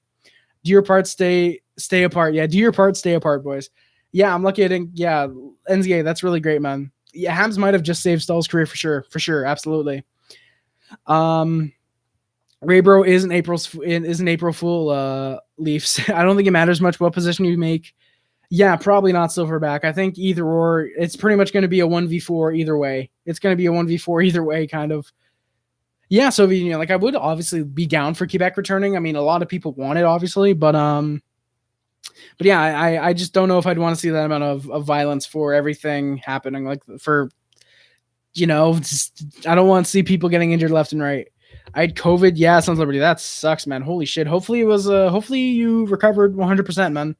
[SPEAKER 1] Do your part, stay apart. Yeah, do your part, stay apart, boys. Yeah, I'm lucky I didn't. Yeah, NZA, that's really great, man. Yeah, Habs might have just saved Stahl's career for sure, absolutely. Raybro is an April Fool. Leafs. I don't think it matters much what position you make. Yeah, probably not Silverback. I think either or. It's pretty much going to be a 1v4 either way. It's going to be a 1v4 either way, kind of. Yeah, Soviet Union. Like I would obviously be down for Quebec returning. I mean, a lot of people want it, obviously, but yeah, I just don't know if I'd want to see that amount of violence for everything happening. Like for, I don't want to see people getting injured left and right. I had COVID. Yeah, Sons Liberty. That sucks, man. Holy shit. Hopefully it was. Hopefully you recovered 100%, man.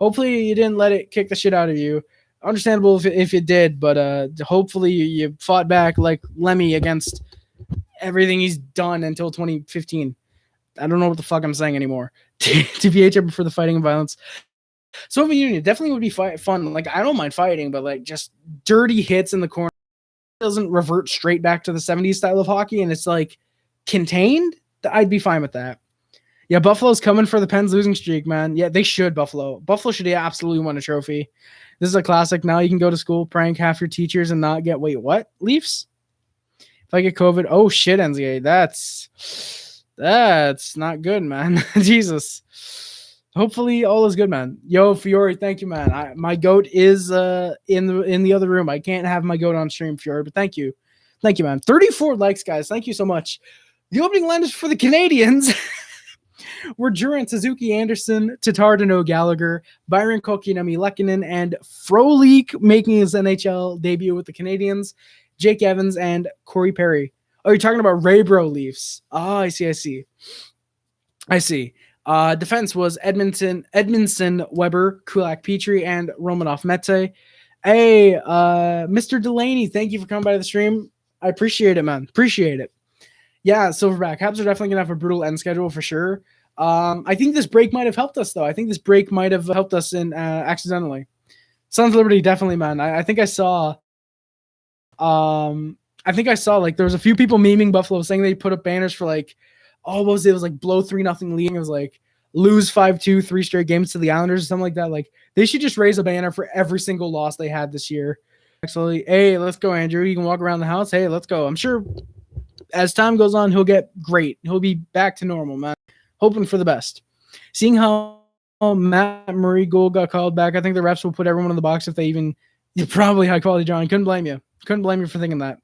[SPEAKER 1] Hopefully you didn't let it kick the shit out of you. Understandable if it did, but hopefully you fought back like Lemmy against everything he's done until 2015. I don't know what the fuck I'm saying anymore. TBH for the fighting and violence. Soviet Union definitely would be fun. Like I don't mind fighting, but like just dirty hits in the corner doesn't revert straight back to the 70s style of hockey, and it's like contained. I'd be fine with that. Yeah, Buffalo's coming for the Pens losing streak, man. Yeah, they should, Buffalo. Buffalo should absolutely win a trophy. This is a classic. Now you can go to school, prank half your teachers, and not get, wait, what? Leafs? If I get COVID, oh shit, NZA. That's not good, man. Jesus. Hopefully all is good, man. Yo, Fiore, thank you, man. My goat is in the other room. I can't have my goat on stream, Fiore, but thank you. Thank you, man. 34 likes, guys. Thank you so much. The opening line is for the Canadiens. We're Durant, Suzuki, Anderson, Tatar, Dano, Gallagher, Byron, Kotkaniemi, Lehkonen, and Frolik making his NHL debut with the Canadiens, Jake Evans, and Corey Perry. Oh, you're talking about Raybro Leafs. Oh, I see. Defense was Edmondson, Weber, Kulak, Petrie, and Romanov Mete. Hey, Mr. Delaney, thank you for coming by the stream. I appreciate it, man. Appreciate it. Yeah, Silverback. Habs are definitely going to have a brutal end schedule for sure. I think this break might have helped us, though. I think this break might have helped us in accidentally. Sons of Liberty, definitely, man. I think I saw like there was a few people memeing Buffalo saying they put up banners for like, what was it? It was like blow 3-0 lead. It was like lose 5-2, 3 straight games to the Islanders or something like that. Like they should just raise a banner for every single loss they had this year. Actually, hey, let's go, Andrew. You can walk around the house. Hey, let's go. I'm sure as time goes on, he'll get great. He'll be back to normal, man. Hoping for the best. Seeing how Matt Murray goal got called back, I think the refs will put everyone in the box if they even. You're probably high quality, John. Couldn't blame you for thinking that.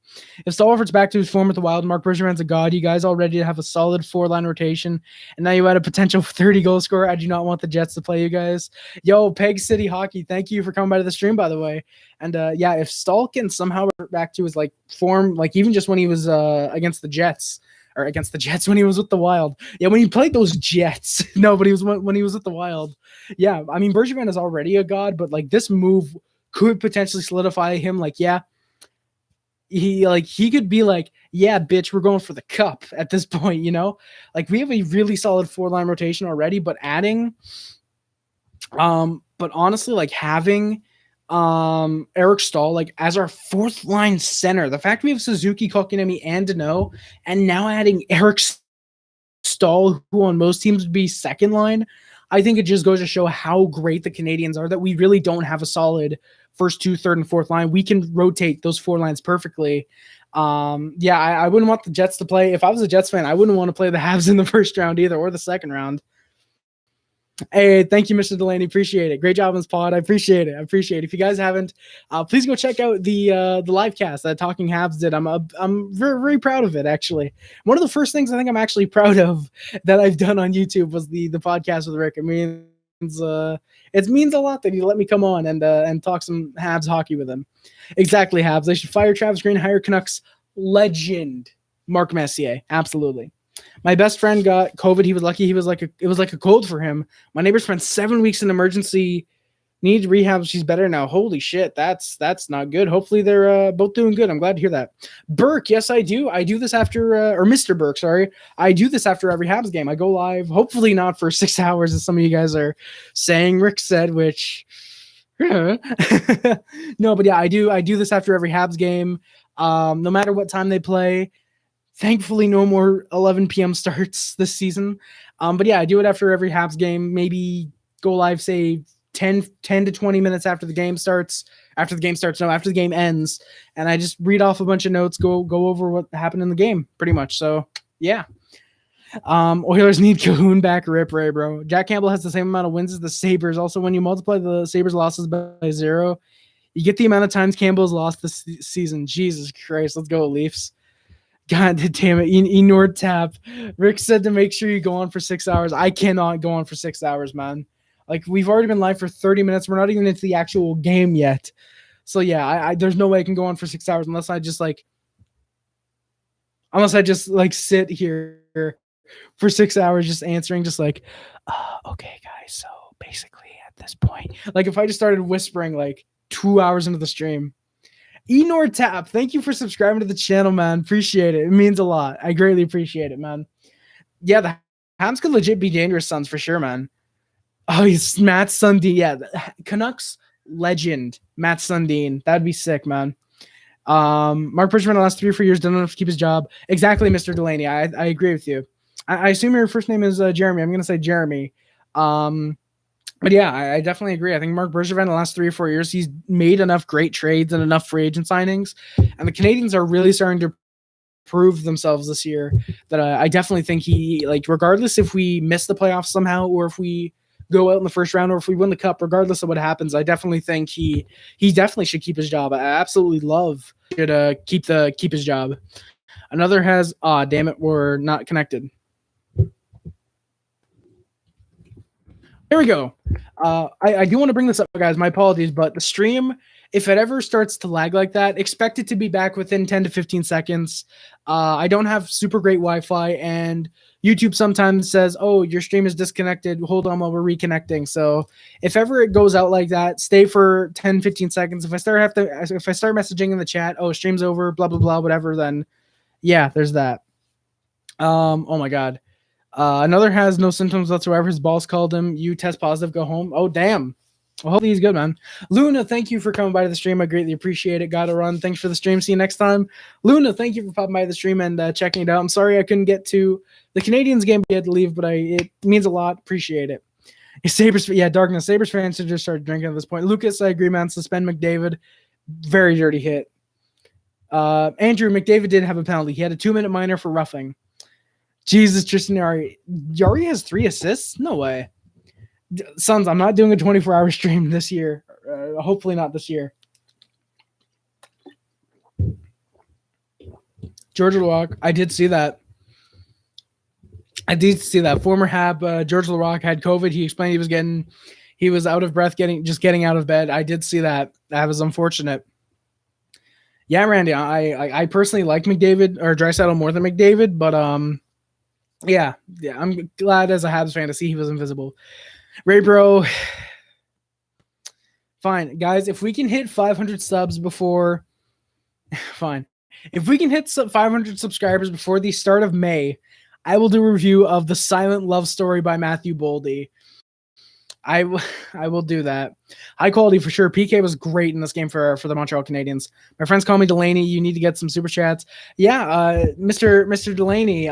[SPEAKER 1] If Stallworth's back to his form at the Wild, Mark Bergevin's a god. You guys all ready to have a solid 4-line rotation, and now you had a potential 30-goal scorer. I do not want the Jets to play you guys. Yo, Peg City Hockey, thank you for coming by to the stream, by the way. And yeah, if Stahl can somehow revert back to his like form, like even just when he was against the Jets when he was with the Wild. Yeah, when he played those Jets. No, but he was when he was with the Wild. Yeah, I mean Bergevin is already a god, but like this move could potentially solidify him. Like, yeah, he could be like, yeah, bitch, we're going for the cup at this point, you know? Like we have a really solid 4-line rotation already, but adding but honestly, like having Eric Stahl like as our 4th line center, the fact we have Suzuki, Kotkaniemi, and Dano, and now adding Eric Stahl, who on most teams would be 2nd line, I think it just goes to show how great the Canadiens are, that we really don't have a solid 1st, 2, 3rd, and 4th line. We can rotate those 4 lines perfectly. Yeah, I wouldn't want the Jets to play. If I was a Jets fan, I wouldn't want to play the Habs in the 1st round either, or the 2nd round. Hey, thank you, Mr. Delaney. Appreciate it. Great job on this pod. I appreciate it. If you guys haven't, please go check out the live cast that Talking Habs did. I'm very, very proud of it, actually. One of the first things I think I'm actually proud of that I've done on YouTube was the podcast with Rick. It means a lot that he let me come on and talk some Habs hockey with him. Exactly, Habs. They should fire Travis Green, hire Canucks legend Mark Messier. Absolutely. My best friend got COVID. He was lucky. It was like a cold for him. My neighbor spent 7 weeks in emergency, needs rehab. She's better now. Holy shit, that's not good. Hopefully they're both doing good. I'm glad to hear that. Burke, yes, I do. I do this after, or Mr. Burke, sorry. I do this after every Habs game. I go live. Hopefully not for 6 hours, as some of you guys are saying. Rick said, which no, but yeah, I do this after every Habs game. No matter what time they play. Thankfully, no more 11 p.m. starts this season. But yeah, I do it after every Habs game. Maybe go live, say 10 to 20 minutes after the game starts. After the game ends, and I just read off a bunch of notes, go over what happened in the game, pretty much. So yeah. Oilers need Cahoon back. Rip Ray, bro. Jack Campbell has the same amount of wins as the Sabres. Also, when you multiply the Sabres losses by 0, you get the amount of times Campbell's lost this season. Jesus Christ, let's go Leafs. God damn it. Enord tap. Rick said to make sure you go on for 6 hours. I cannot go on for 6 hours, man. Like, we've already been live for 30 minutes. We're not even into the actual game yet. So, yeah, I there's no way I can go on for 6 hours unless I just sit here for 6 hours just answering, just like, okay, guys, so basically at this point. Like, if I just started whispering, 2 hours into the stream. Enor Tap, thank you for subscribing to the channel, man. Appreciate it. It means a lot. I greatly appreciate it, man. Yeah, the Habs could legit be dangerous sons for sure, man. Oh, he's Matt Sundin. Yeah, Canucks legend, Matt Sundin. That'd be sick, man. Mark Bergevin in the last 3 or 4 years done enough to keep his job. Exactly, Mr. Delaney. I agree with you. I assume your first name is Jeremy. I'm going to say Jeremy. But yeah, I definitely agree. I think Marc Bergevin in the last 3 or 4 years, he's made enough great trades and enough free agent signings. And the Canadiens are really starting to prove themselves this year that I definitely think he, like, regardless if we miss the playoffs somehow or if we go out in the first round or if we win the cup, regardless of what happens, I definitely think he definitely should keep his job. I absolutely love should keep his job. Another has, damn it, we're not connected. There we go. I do want to bring this up, guys. My apologies, but the stream, if it ever starts to lag like that, expect it to be back within 10 to 15 seconds. I don't have super great Wi-Fi, and YouTube sometimes says, oh, your stream is disconnected. Hold on while we're reconnecting. So if ever it goes out like that, stay for 10, 15 seconds. If I start messaging in the chat, oh, stream's over, blah, blah, blah, whatever, then yeah, there's that. Oh my God. Another has no symptoms whatsoever. His boss called him. You test positive, go home. Oh, damn. Well, hopefully he's good, man. Luna, thank you for coming by to the stream. I greatly appreciate it. Gotta run. Thanks for the stream. See you next time. Luna, thank you for popping by the stream and checking it out. I'm sorry I couldn't get to the Canadiens game. We had to leave, but it means a lot. Appreciate it. Sabres, yeah, Darkness. Sabres fans should just start drinking at this point. Lucas, I agree, man. Suspend McDavid. Very dirty hit. Andrew, McDavid did have a penalty. He had a 2-minute minor for roughing. Jesus, Tristan Yari. Yari has 3 assists? No way. Sons, I'm not doing a 24-hour stream this year. Hopefully not this year. George Larocque, I did see that. Former Hab, George Larocque had COVID. He explained he was out of breath getting out of bed. I did see that. That was unfortunate. Yeah, Randy, I personally like McDavid or Draisaitl more than McDavid, but yeah, I'm glad as a Habs fan to see he was invisible. Ray Bro, fine. Guys, if we can hit 500 subs before, fine. If we can hit 500 subscribers before the start of May, I will do a review of The Silent Love Story by Matthew Boldy. I will do that. High quality for sure. PK was great in this game for the Montreal Canadiens. My friends call me Delaney. You need to get some super chats. Yeah, Mr. Delaney,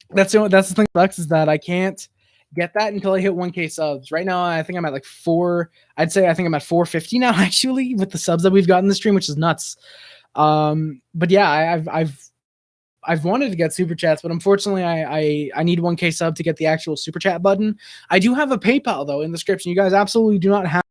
[SPEAKER 1] that's the thing that sucks is that I can't get that until I hit 1K subs. Right now, I think I'm at like 4. I'd say I think I'm at 450 now, actually, with the subs that we've got in the stream, which is nuts. But yeah, I've wanted to get super chats, but unfortunately, I need 1K sub to get the actual super chat button. I do have a PayPal though in the description. You guys absolutely do not have.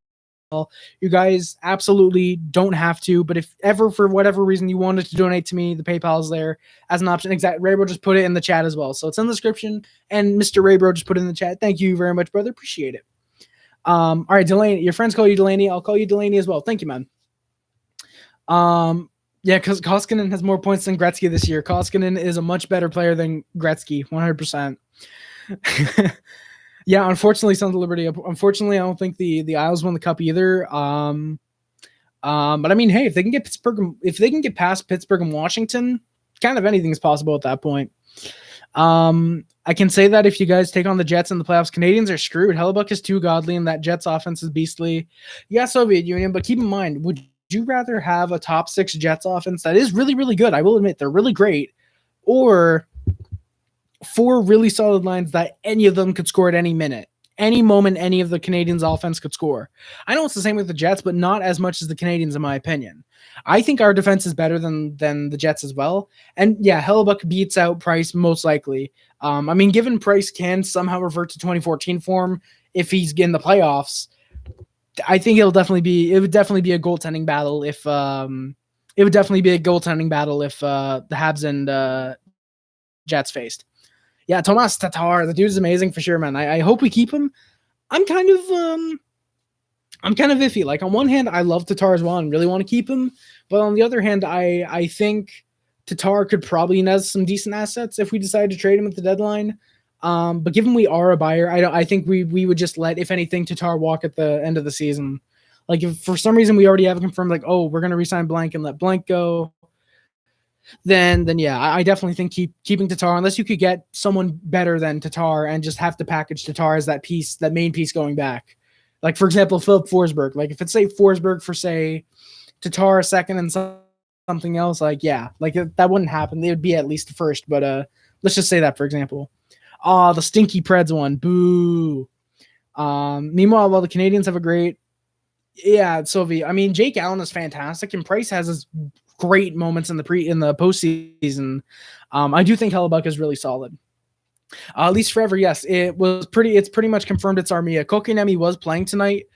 [SPEAKER 1] You guys absolutely don't have to, but if ever for whatever reason you wanted to donate to me, the PayPal is there as an option. Exactly. Raybro just put it in the chat as well. So it's in the description, and Mr. Raybro just put it in the chat. Thank you very much, brother. Appreciate it. All right, Delaney, your friends call you Delaney. I'll call you Delaney as well. Thank you, man. Yeah, because Koskinen has more points than Gretzky this year. Koskinen is a much better player than Gretzky, 100%. Yeah, unfortunately, Sons of Liberty. Unfortunately, I don't think the Isles won the cup either. But I mean, hey, if they can get past Pittsburgh and Washington, kind of anything is possible at that point. I can say that if you guys take on the Jets in the playoffs, Canadiens are screwed. Hellebuck is too godly, and that Jets offense is beastly. Yeah, Soviet Union, but keep in mind, would you rather have a top 6 Jets offense that is really, really good? I will admit they're really great, or 4 really solid lines that any of them could score at any minute, any moment, any of the Canadiens offense could score. I know it's the same with the Jets, but not as much as the Canadiens, in my opinion. I think our defense is better than the Jets as well. And yeah, Hellebuck beats out Price most likely. I mean, given Price can somehow revert to 2014 form if he's in the playoffs, I think it would definitely be a goaltending battle if the Habs and Jets faced. Yeah, Tomas Tatar, the dude's amazing for sure, man. I hope we keep him. I'm kind of iffy. Like, on one hand, I love Tatar as well and really want to keep him, but on the other hand, I think Tatar could probably net some decent assets if we decide to trade him at the deadline. But given we are a buyer, I think we would just let, if anything, Tatar walk at the end of the season. Like, if for some reason we already have confirmed, like, oh, we're gonna resign Blank and let Blank go, then yeah, I definitely think keeping Tatar, unless you could get someone better than Tatar and just have to package Tatar as that main piece going back. Like, for example, Philip Forsberg. Like, if it's, say, Forsberg for, say, Tatar a second and something else, like, yeah, like, that wouldn't happen. They would be at least first, but Let's just say that, for example. The stinky Preds one. Boo. Meanwhile, while the Canadiens have a great, Sylvie. I mean, Jake Allen is fantastic, and Price has his great moments in the postseason. I do think Hellebuck is really solid. At least forever, yes. It's pretty much confirmed it's Armia. Kotkaniemi was playing tonight,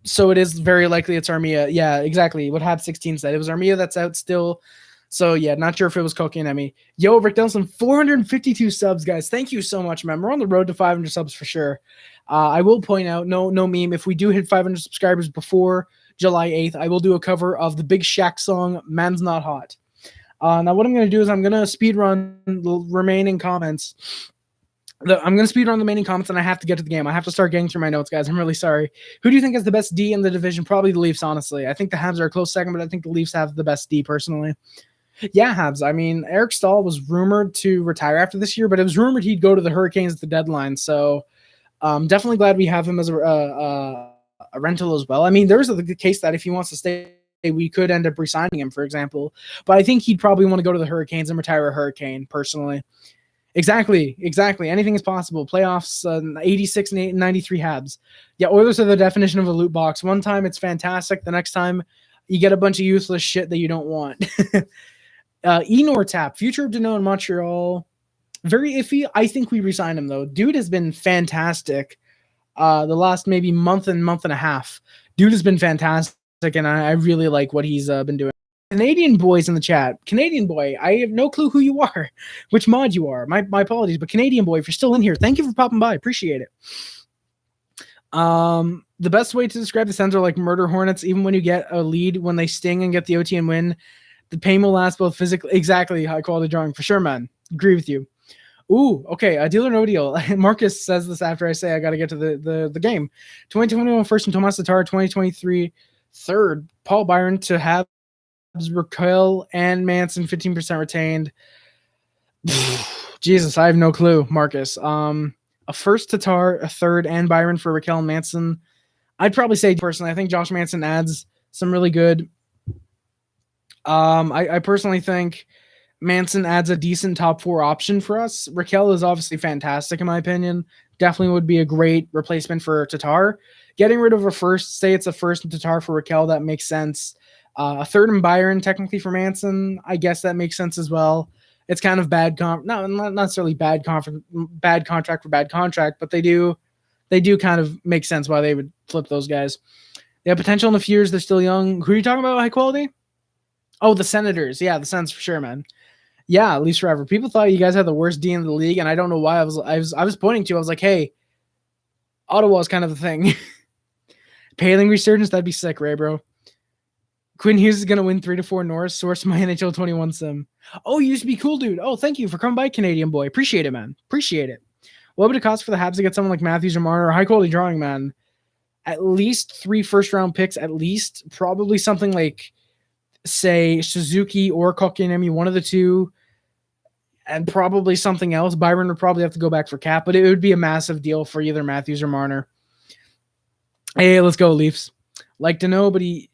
[SPEAKER 1] so it is very likely it's Armia. Yeah, exactly what Hab 16 said. It was Armia that's out still. So yeah, not sure if it was Kotkaniemi. Yo, Rick Nelson, 452 subs, guys. Thank you so much, man. We're on the road to 500 subs for sure. I will point out, no meme. If we do hit 500 subscribers before July 8th, I will do a cover of the Big Shaq song, "Man's Not Hot." Now what I'm going to do is I'm going to speed run the remaining comments. I'm going to speed run the remaining comments, and I have to get to the game. I have to start getting through my notes, guys. I'm really sorry. Who do you think has the best D in the division? Probably the Leafs, honestly. I think the Habs are a close second, but I think the Leafs have the best D personally. Yeah, Habs. I mean, Eric Stahl was rumored to retire after this year, but it was rumored he'd go to the Hurricanes at the deadline. So definitely glad we have him as a rental as well. I mean, there's the case that if he wants to stay, we could end up re-signing him, for example. But I think he'd probably want to go to the Hurricanes and retire a Hurricane, personally. Exactly. Anything is possible. Playoffs, 86 and 93 Habs. Yeah, Oilers are the definition of a loot box. One time it's fantastic. The next time you get a bunch of useless shit that you don't want. Enor Tap, future of Danault in Montreal. Very iffy. I think we resign him, though. Dude has been fantastic the last maybe month and a half. Dude has been fantastic, and I really like what he's been doing. Canadian boys in the chat. Canadian boy, I have no clue who you are, which mod you are. My apologies, but Canadian boy, if you're still in here, thank you for popping by. Appreciate it. The best way to describe the Sens are like murder hornets. Even when you get a lead, when they sting and get the OT and win, the pain will last both physically. Exactly, high quality drawing for sure, man. Agree with you. Ooh, okay. A deal or no deal. Marcus says this after I say I got to get to the game. 2021 first and Tomas Tatar. 2023 third. Paul Byron to have Raquel and Manson 15% retained. Jesus, I have no clue, Marcus. A first Tatar, a third, and Byron for Raquel and Manson. I'd probably say personally, I think Josh Manson adds some really good. I personally think Manson adds a decent top 4 option for us. Raquel is obviously fantastic in my opinion. Definitely would be a great replacement for Tatar. Getting rid of a first, say it's a first and Tatar for Raquel, that makes sense. A third and Byron technically for Manson, I guess that makes sense as well. It's kind of not necessarily bad contract for bad contract, but they do kind of make sense why they would flip those guys. They have potential in a few years. They're still young. Who are you talking about? High quality? Oh, the Senators. Yeah, the Sens for sure, man. Yeah, at least forever. People thought you guys had the worst D in the league, and I don't know why. I was pointing to. I was like, hey, Ottawa is kind of the thing. Paling resurgence, that'd be sick, Ray, bro. Quinn Hughes is going to win 3-4 Norris. Source my NHL 21 sim. Oh, you used to be cool, dude. Oh, thank you for coming by, Canadian boy. Appreciate it, man. Appreciate it. What would it cost for the Habs to get someone like Matthews or Marner? High quality drawing, man. At least 3 first-round picks, at least. Probably something like, say, Suzuki or Kotkaniemi, one of the two. And probably something else. Byron would probably have to go back for cap, but it would be a massive deal for either Matthews or Marner. Hey, let's go, Leafs. Like Danault, but he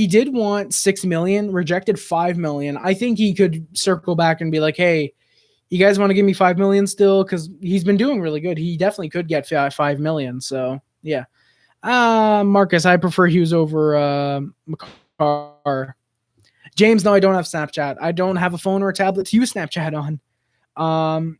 [SPEAKER 1] did want $6 million, rejected $5 million. I think he could circle back and be like, hey, you guys want to give me $5 million still? Because he's been doing really good. He definitely could get $5 million. So, yeah. Marcus, I prefer Hughes over McCarr. James, no, I don't have Snapchat. I don't have a phone or a tablet to use Snapchat on.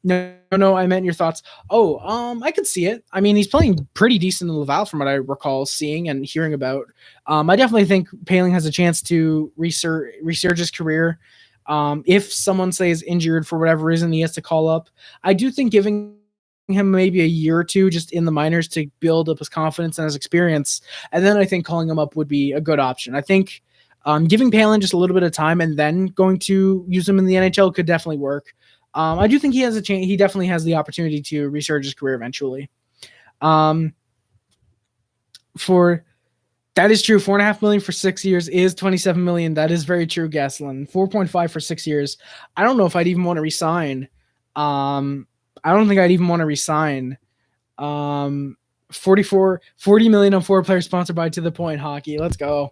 [SPEAKER 1] No, I meant your thoughts. I could see it. I mean, he's playing pretty decent in Laval from what I recall seeing and hearing about. I definitely think Paling has a chance to resurge his career. If someone, say, is injured for whatever reason, he has to call up. I do think giving him maybe a year or two just in the minors to build up his confidence and his experience, and then I think calling him up would be a good option. I think giving Palin just a little bit of time and then going to use him in the NHL could definitely work. I do think he has a chance. He definitely has the opportunity to resurge his career eventually. That is true. $4.5 million for 6 years is $27 million. That is very true, Gaslin. 4.5 for 6 years. I don't know if I'd even want to resign. I don't think I'd even want to resign. 40 million on 4 players sponsored by To The Point Hockey. Let's go.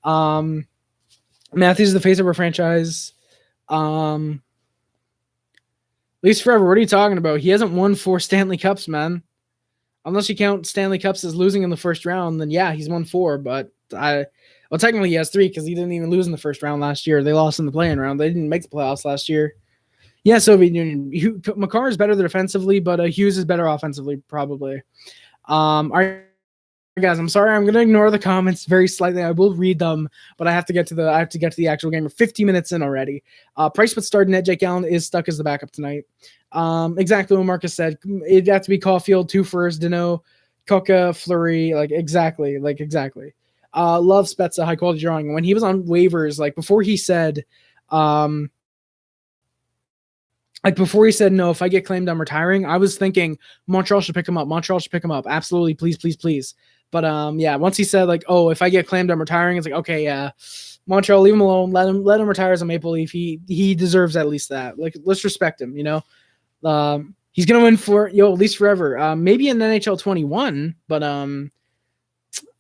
[SPEAKER 1] Matthews is the face of our franchise. Least forever. What are you talking about? He hasn't won 4 Stanley Cups, man. Unless you count Stanley Cups as losing in the first round, then yeah, he's won 4. But technically he has 3 because he didn't even lose in the first round last year. They lost in the play-in round. They didn't make the playoffs last year. Yeah, Soviet Union. Makar is better defensively, but Hughes is better offensively, probably. All right, guys, I'm sorry. I'm gonna ignore the comments very slightly. I will read them, but I have to get to the actual game. We're 50 minutes in already. Price would start net. Jake Allen is stuck as the backup tonight. Exactly what Marcus said. It'd have to be Caulfield, 2 first, Dano, Coca, Fleury, exactly. Love Spezza, high quality drawing. When he was on waivers, before he said no, if I get claimed, I'm retiring, I was thinking Montreal should pick him up. Absolutely, please. But once he said if I get claimed, I'm retiring, it's okay, yeah. Montreal, leave him alone. Let him retire as a Maple Leaf. He deserves at least that. Let's respect him, He's gonna win for at least forever. Maybe in NHL 21, but I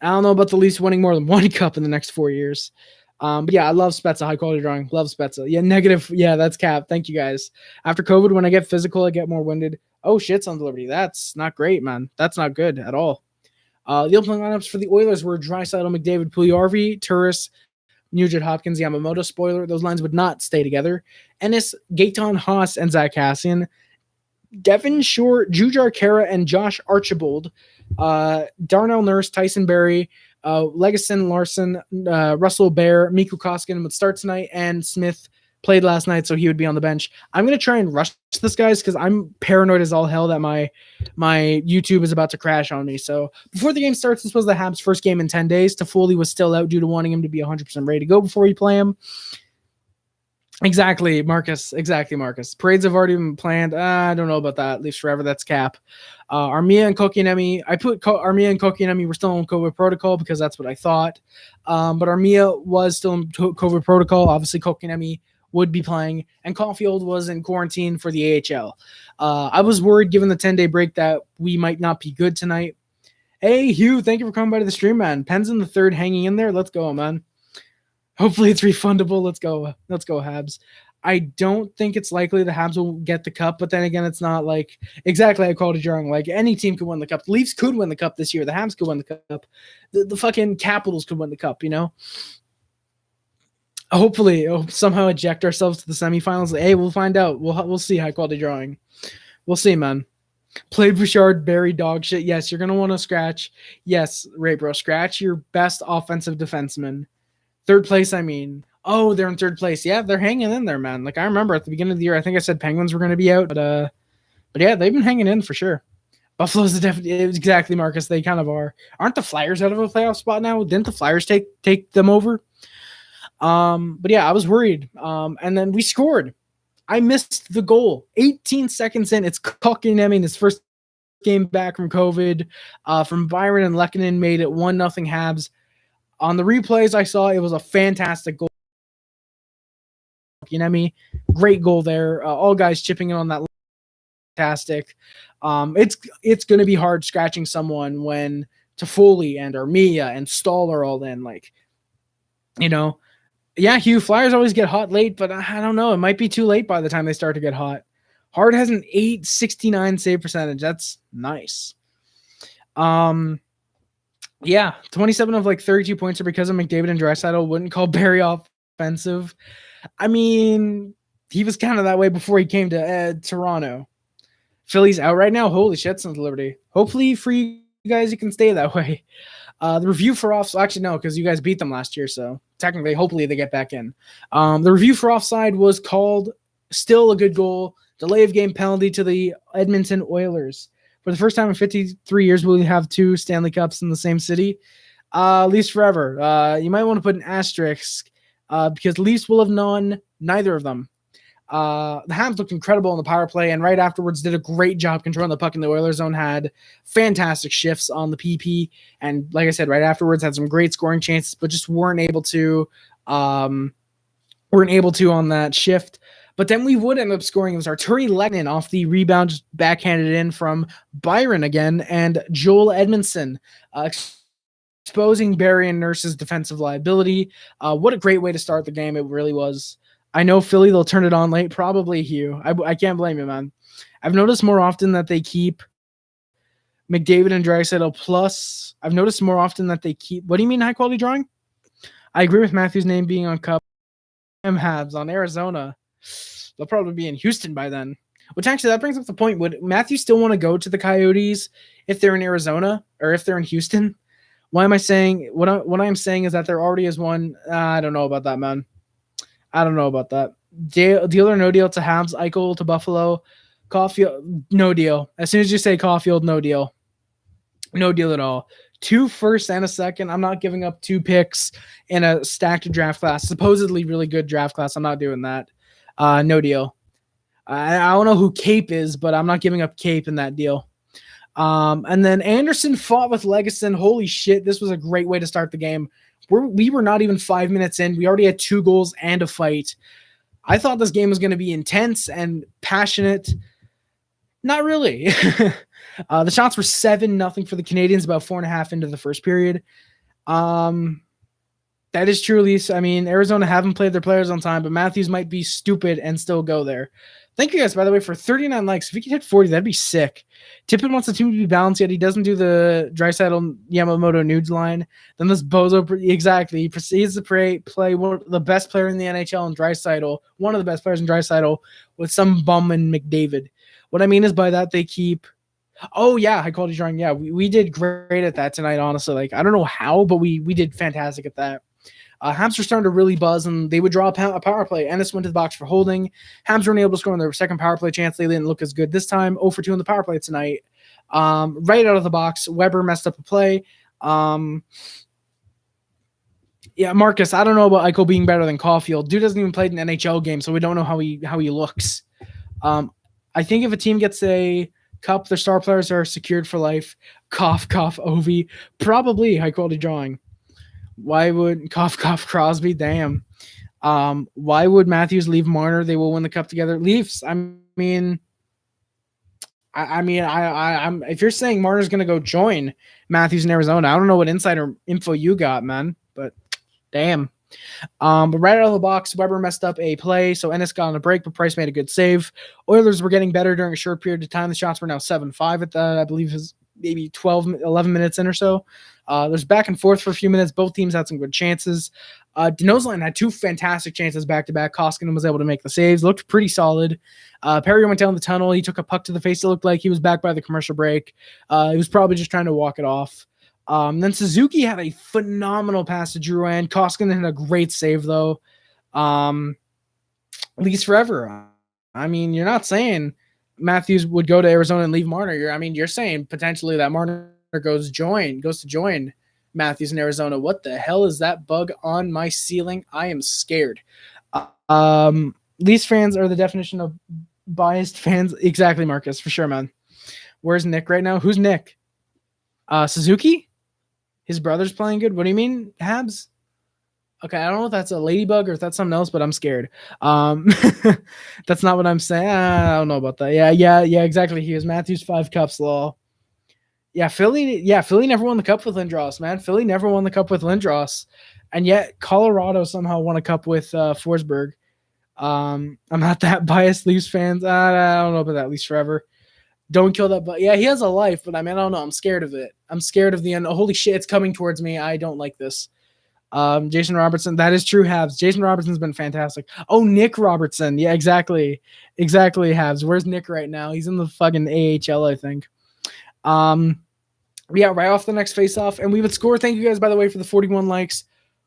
[SPEAKER 1] don't know about the Leafs winning more than 1 cup in the next 4 years. But yeah, I love Spezza, high quality drawing. Love Spezza. Yeah, negative. Yeah, that's cap. Thank you guys. After COVID, when I get physical, I get more winded. Oh shit, Sons of Liberty. That's not great, man. That's not good at all. The opening lineups for the Oilers were Draisaitl, McDavid, Puljujarvi, Turris, Nugent Hopkins, Yamamoto. Spoiler, those lines would not stay together. Ennis, Gaetan Haas, and Zach Kassian. Devin Shore, Jujhar Khaira, and Josh Archibald. Darnell Nurse, Tyson Berry, Legason Larson, Russell Bear, Mikko Koskinen would start tonight, and Smith played last night, so he would be on the bench. I'm going to try and rush this, guys, because I'm paranoid as all hell that my YouTube is about to crash on me. So before the game starts, this was the Habs' first game in 10 days. Toffoli was still out due to wanting him to be 100% ready to go before you play him. Exactly, Marcus. Parades have already been planned. I don't know about that. Leafs forever. That's cap. Armia and Kotkaniemi. I put Armia and Kotkaniemi were still in COVID protocol because that's what I thought. But Armia was still in COVID protocol. Obviously, Kotkaniemi would be playing, and Caulfield was in quarantine for the AHL. I was worried, given the 10-day break, that we might not be good tonight. Hey, Hugh, thank you for coming by to the stream, man. Pens in the third, hanging in there. Let's go, man. Hopefully it's refundable. Let's go, Habs. I don't think it's likely the Habs will get the cup, but then again, it's not exactly I called it drawing. Any team could win the cup. The Leafs could win the cup this year. The Habs could win the cup. The fucking Capitals could win the cup, Hopefully, somehow eject ourselves to the semifinals. Hey, we'll find out. We'll see. High quality drawing. We'll see, man. Played Bouchard, Barry, dog shit. Yes, you're going to want to scratch. Yes, Ray, bro. Scratch your best offensive defenseman. Third place, I mean. Oh, they're in third place. Yeah, they're hanging in there, man. I remember at the beginning of the year, I think I said Penguins were going to be out, but yeah, they've been hanging in for sure. Buffalo's exactly, Marcus. They kind of are. Aren't the Flyers out of a playoff spot now? Didn't the Flyers take them over? But yeah, I was worried. And then we scored. I missed the goal. 18 seconds in, it's Kotkaniemi in his first game back from COVID. From Byron and Lehkonen made it 1-0 Habs. On the replays I saw, it was a fantastic goal. Kotkaniemi, great goal there. All guys chipping in on that. Fantastic. It's going to be hard scratching someone when Toffoli and Armia and Stahl are all in. Yeah, Hugh, Flyers always get hot late, but I don't know. It might be too late by the time they start to get hot. Hard has an .869 save percentage. That's nice. Yeah, 27 of 32 points are because of McDavid and Draisaitl. Wouldn't call Barry offensive. I mean, he was kind of that way before he came to Toronto. Philly's out right now. Holy shit, Sons of Liberty. Hopefully for you guys, you can stay that way. The review for actually no, because you guys beat them last year, so technically, hopefully they get back in. The review for offside was called. Still a good goal. Delay of game penalty to the Edmonton Oilers. For the first time in 53 years, we'll have 2 Stanley Cups in the same city. Leafs forever. You might want to put an asterisk because Leafs will have known neither of them. The Habs looked incredible in the power play, and right afterwards did a great job controlling the puck in the Oilers zone, had fantastic shifts on the PP, and like I said, right afterwards had some great scoring chances, but just weren't able to on that shift. But then we would end up scoring. It was Artturi Lehkonen off the rebound, just backhanded in from Byron again, and Joel Edmondson exposing Barry and Nurse's defensive liability. What a great way to start the game. It really was. I know Philly, they'll turn it on late. Probably Hugh. I can't blame you, man. I've noticed more often that they keep McDavid and Draisaitl plus. I've noticed more often that they keep. What do you mean high quality drawing? I agree with Matthews' name being on cup. Habs on Arizona. They'll probably be in Houston by then. Which actually, that brings up the point. Would Matthews still want to go to the Coyotes if they're in Arizona or if they're in Houston? Why am I saying what I'm saying is that there already is one? I don't know about that, man. I don't know about that. Deal or no deal to Habs, Eichel to Buffalo, Caulfield, no deal. As soon as you say Caulfield, no deal. No deal at all. 2 firsts and a second. I'm not giving up 2 picks in a stacked draft class. Supposedly really good draft class. I'm not doing that. No deal. I don't know who Cape is, but I'm not giving up Cape in that deal. And then Anderson fought with Legason. Holy shit, this was a great way to start the game. We were not even 5 minutes in. We already had 2 goals and a fight. I thought this game was going to be intense and passionate. Not really. The shots were 7-0 for the Canadiens, about 4.5 into the first period. That is true, Lisa. I mean, Arizona haven't played their players on time, but Matthews might be stupid and still go there. Thank you guys, by the way, for 39 likes. If we could hit 40, that'd be sick. Tippett wants the team to be balanced, yet he doesn't do the Draisaitl Yamamoto nudes line. Then this bozo, exactly, he proceeds to play one of the best player in the NHL in Draisaitl, one of the best players in Draisaitl, with some bum in McDavid. What I mean is by that they keep. Oh yeah, high quality drawing. Yeah, we did great at that tonight. Honestly, like I don't know how, but we did fantastic at that. Habs were starting to really buzz, and they would draw a power play. Ennis went to the box for holding. Habs weren't able to score on their second power play chance. They didn't look as good this time. 0 for 2 in the power play tonight. Right out of the box, Weber messed up a play. Yeah, Marcus, I don't know about Eichel being better than Caulfield. Dude hasn't even played an NHL game, so we don't know how he looks. I think if a team gets a cup, their star players are secured for life. Cough, cough, Ovi. Probably high quality drawing. Why would cough Crosby? Damn. Why would Matthews leave Marner? They will win the cup together. Leafs. I mean, I'm. If you're saying Marner's gonna go join Matthews in Arizona, I don't know what insider info you got, man. But damn. But right out of the box, Weber messed up a play, so Ennis got on a break, but Price made a good save. Oilers were getting better during a short period of time. The shots were now 7-5 at that, I believe, is maybe 11 minutes in or so. There's back and forth for a few minutes. Both teams had some good chances. Danault's line had 2 fantastic chances back-to-back. Koskinen was able to make the saves. Looked pretty solid. Perry went down the tunnel. He took a puck to the face. It looked like he was back by the commercial break. He was probably just trying to walk it off. Then Suzuki had a phenomenal pass to Drouin. Koskinen had a great save, though. Least forever. I mean, you're not saying Matthews would go to Arizona and leave Marner. You're saying potentially that Marner goes to join Matthews in Arizona. What the hell is that bug on my ceiling? I am scared. Least fans are the definition of biased fans. Exactly, Marcus, for sure, man. Where's Nick right now? Who's Nick? Suzuki? His brother's playing good. What do you mean, Habs? Okay, I don't know if that's a ladybug or if that's something else, but I'm scared. That's not what I'm saying. I don't know about that. Yeah, exactly. He was Matthews 5 cups, lol. Yeah, Philly never won the cup with Lindros, man. Philly never won the cup with Lindros. And yet Colorado somehow won a cup with Forsberg. I'm not that biased, Leafs fans. I don't know about that, Leafs forever. Don't kill that, but yeah, he has a life, but I mean, I don't know. I'm scared of it. I'm scared of the end. Holy shit, it's coming towards me. I don't like this. Jason Robertson, that is true, Habs. Jason Robertson's been fantastic. Oh, Nick Robertson. Yeah, exactly, Habs. Where's Nick right now? He's in the fucking AHL, I think. Yeah, right off the next face-off, and we would score. Thank you guys, by the way, for the 41 likes.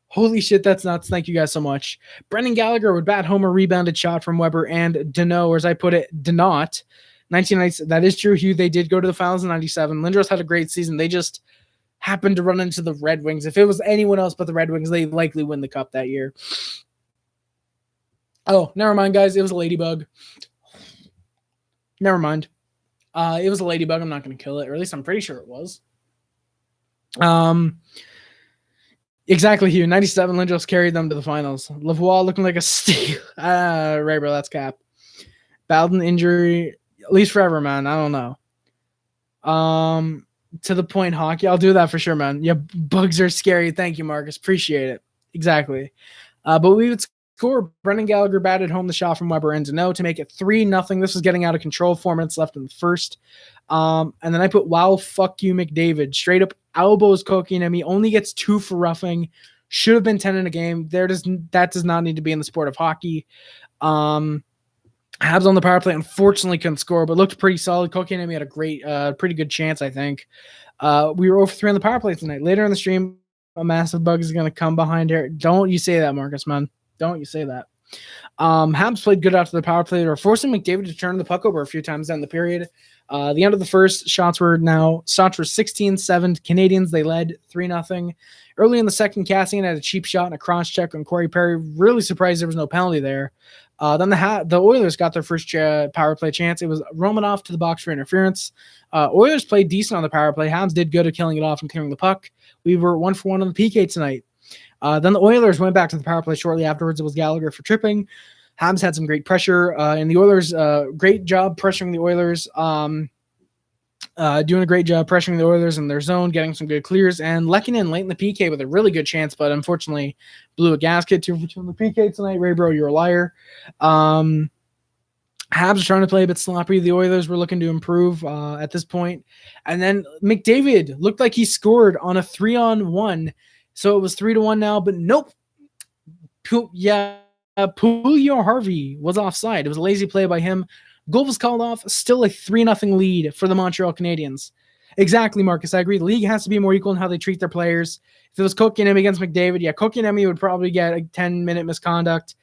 [SPEAKER 1] Holy shit, that's nuts. Thank you guys so much. Brendan Gallagher would bat home a rebounded shot from Weber and Danault, or as I put it, Danault. 1990. That is true, Hugh. They did go to the finals in 97. Lindros had a great season. They just happened to run into the Red Wings. If it was anyone else but the Red Wings, they likely win the cup that year. Oh, never mind, guys. It was a ladybug. Never mind. It was a ladybug. I'm not going to kill it, or at least I'm pretty sure it was. Exactly, Hugh. 97, Lindros carried them to the finals. Lavoie looking like a steal. Right, bro. That's cap. Bowden injury. At least forever, man. I don't know. To the point hockey. I'll do that for sure, man. Yeah, bugs are scary. Thank you, Marcus. Appreciate it. Exactly. But we would score. Brendan Gallagher batted home the shot from Weber and Deneau to make it 3-0. This was getting out of control. 4 minutes left in the first. And then I put, wow, fuck you, McDavid. Straight up elbows Kotkaniemi. Only gets 2 for roughing. Should have been 10 in a game. That does not need to be in the sport of hockey. Habs on the power play unfortunately couldn't score, but looked pretty solid. Kotkaniemi had a great, pretty good chance, I think. We were over 3 on the power play tonight. Later in the stream, a massive bug is going to come behind here. Don't you say that, Marcus, man. Don't you say that. Habs played good after the power play. They were forcing McDavid to turn the puck over a few times down the period. The end of the first, shots were 16-7 Canadians. They led 3-0. Early in the second, Cassian had a cheap shot and a cross check on Corey Perry. Really surprised there was no penalty there. Then the Oilers got their first power play chance. It was Romanov to the box for interference. Oilers played decent on the power play. Habs did good at killing it off and clearing the puck. We were 1-for-1 on the PK tonight. Then the Oilers went back to the power play shortly afterwards. It was Gallagher for tripping. Habs had some great pressure, and the Oilers, great job pressuring the Oilers, doing a great job pressuring the Oilers in their zone, getting some good clears, and Lehkonen late in the PK with a really good chance, but unfortunately blew a gasket. 2 for 2 in the PK tonight. Ray Bro, you're a liar. Habs are trying to play a bit sloppy. The Oilers were looking to improve at this point. And then McDavid looked like he scored on a 3-on-1. So it was 3-1 now, but nope. Pulio Harvey was offside. It was a lazy play by him. Goal was called off. Still a 3-0 lead for the Montreal Canadiens. Exactly, Marcus. I agree. The league has to be more equal in how they treat their players. If it was Kotkaniemi against McDavid, Kotkaniemi would probably get a 10-minute misconduct,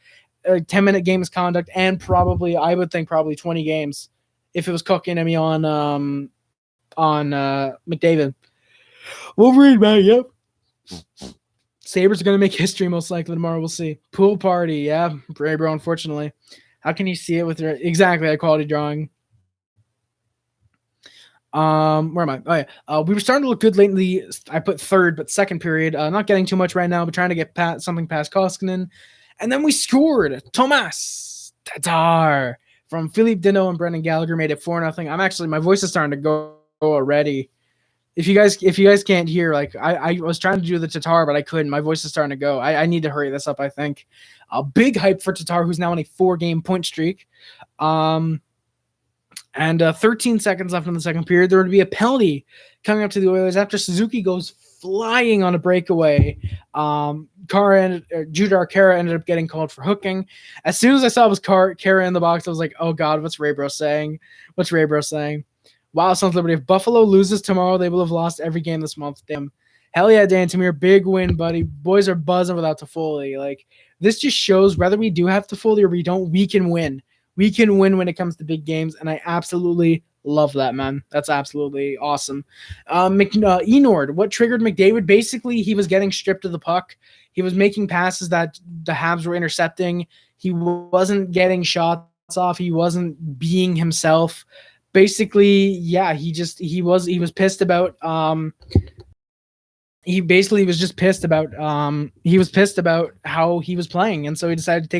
[SPEAKER 1] a 10-minute game misconduct, and probably 20 games if it was Kotkaniemi on McDavid. Wolverine, man, yep. Sabres are going to make history most likely tomorrow. We'll see. Pool party. Yeah. Bray Bro, unfortunately. How can you see it with exactly that quality drawing? Where am I? Oh, yeah. We were starting to look good lately. I put third, but second period. Not getting too much right now, but trying to get something past Koskinen. And then we scored. Tomas Tatar from Philippe Deneau and Brendan Gallagher made it 4-0. My voice is starting to go already. If you guys can't hear, like I was trying to do the Tatar, but I couldn't. My voice is starting to go. I need to hurry this up, I think. A big hype for Tatar, who's now on a 4-game point streak. And 13 seconds left in the second period. There would be a penalty coming up to the Oilers after Suzuki goes flying on a breakaway. Judar Kara ended up getting called for hooking. As soon as I saw it was Kara in the box, I was like, oh God, what's Ray Bro saying? Wow, Sons Liberty. If Buffalo loses tomorrow, they will have lost every game this month. Damn. Hell yeah, Dan Tamir. Big win, buddy. Boys are buzzing without Toffoli. Like, this just shows whether we do have Toffoli or we don't, we can win. We can win when it comes to big games, and I absolutely love that, man. That's absolutely awesome. Enord, what triggered McDavid? Basically, he was getting stripped of the puck. He was making passes that the Habs were intercepting. He wasn't getting shots off. He wasn't being himself. Basically, yeah, he was pissed about he was pissed about how he was playing, and so he decided to take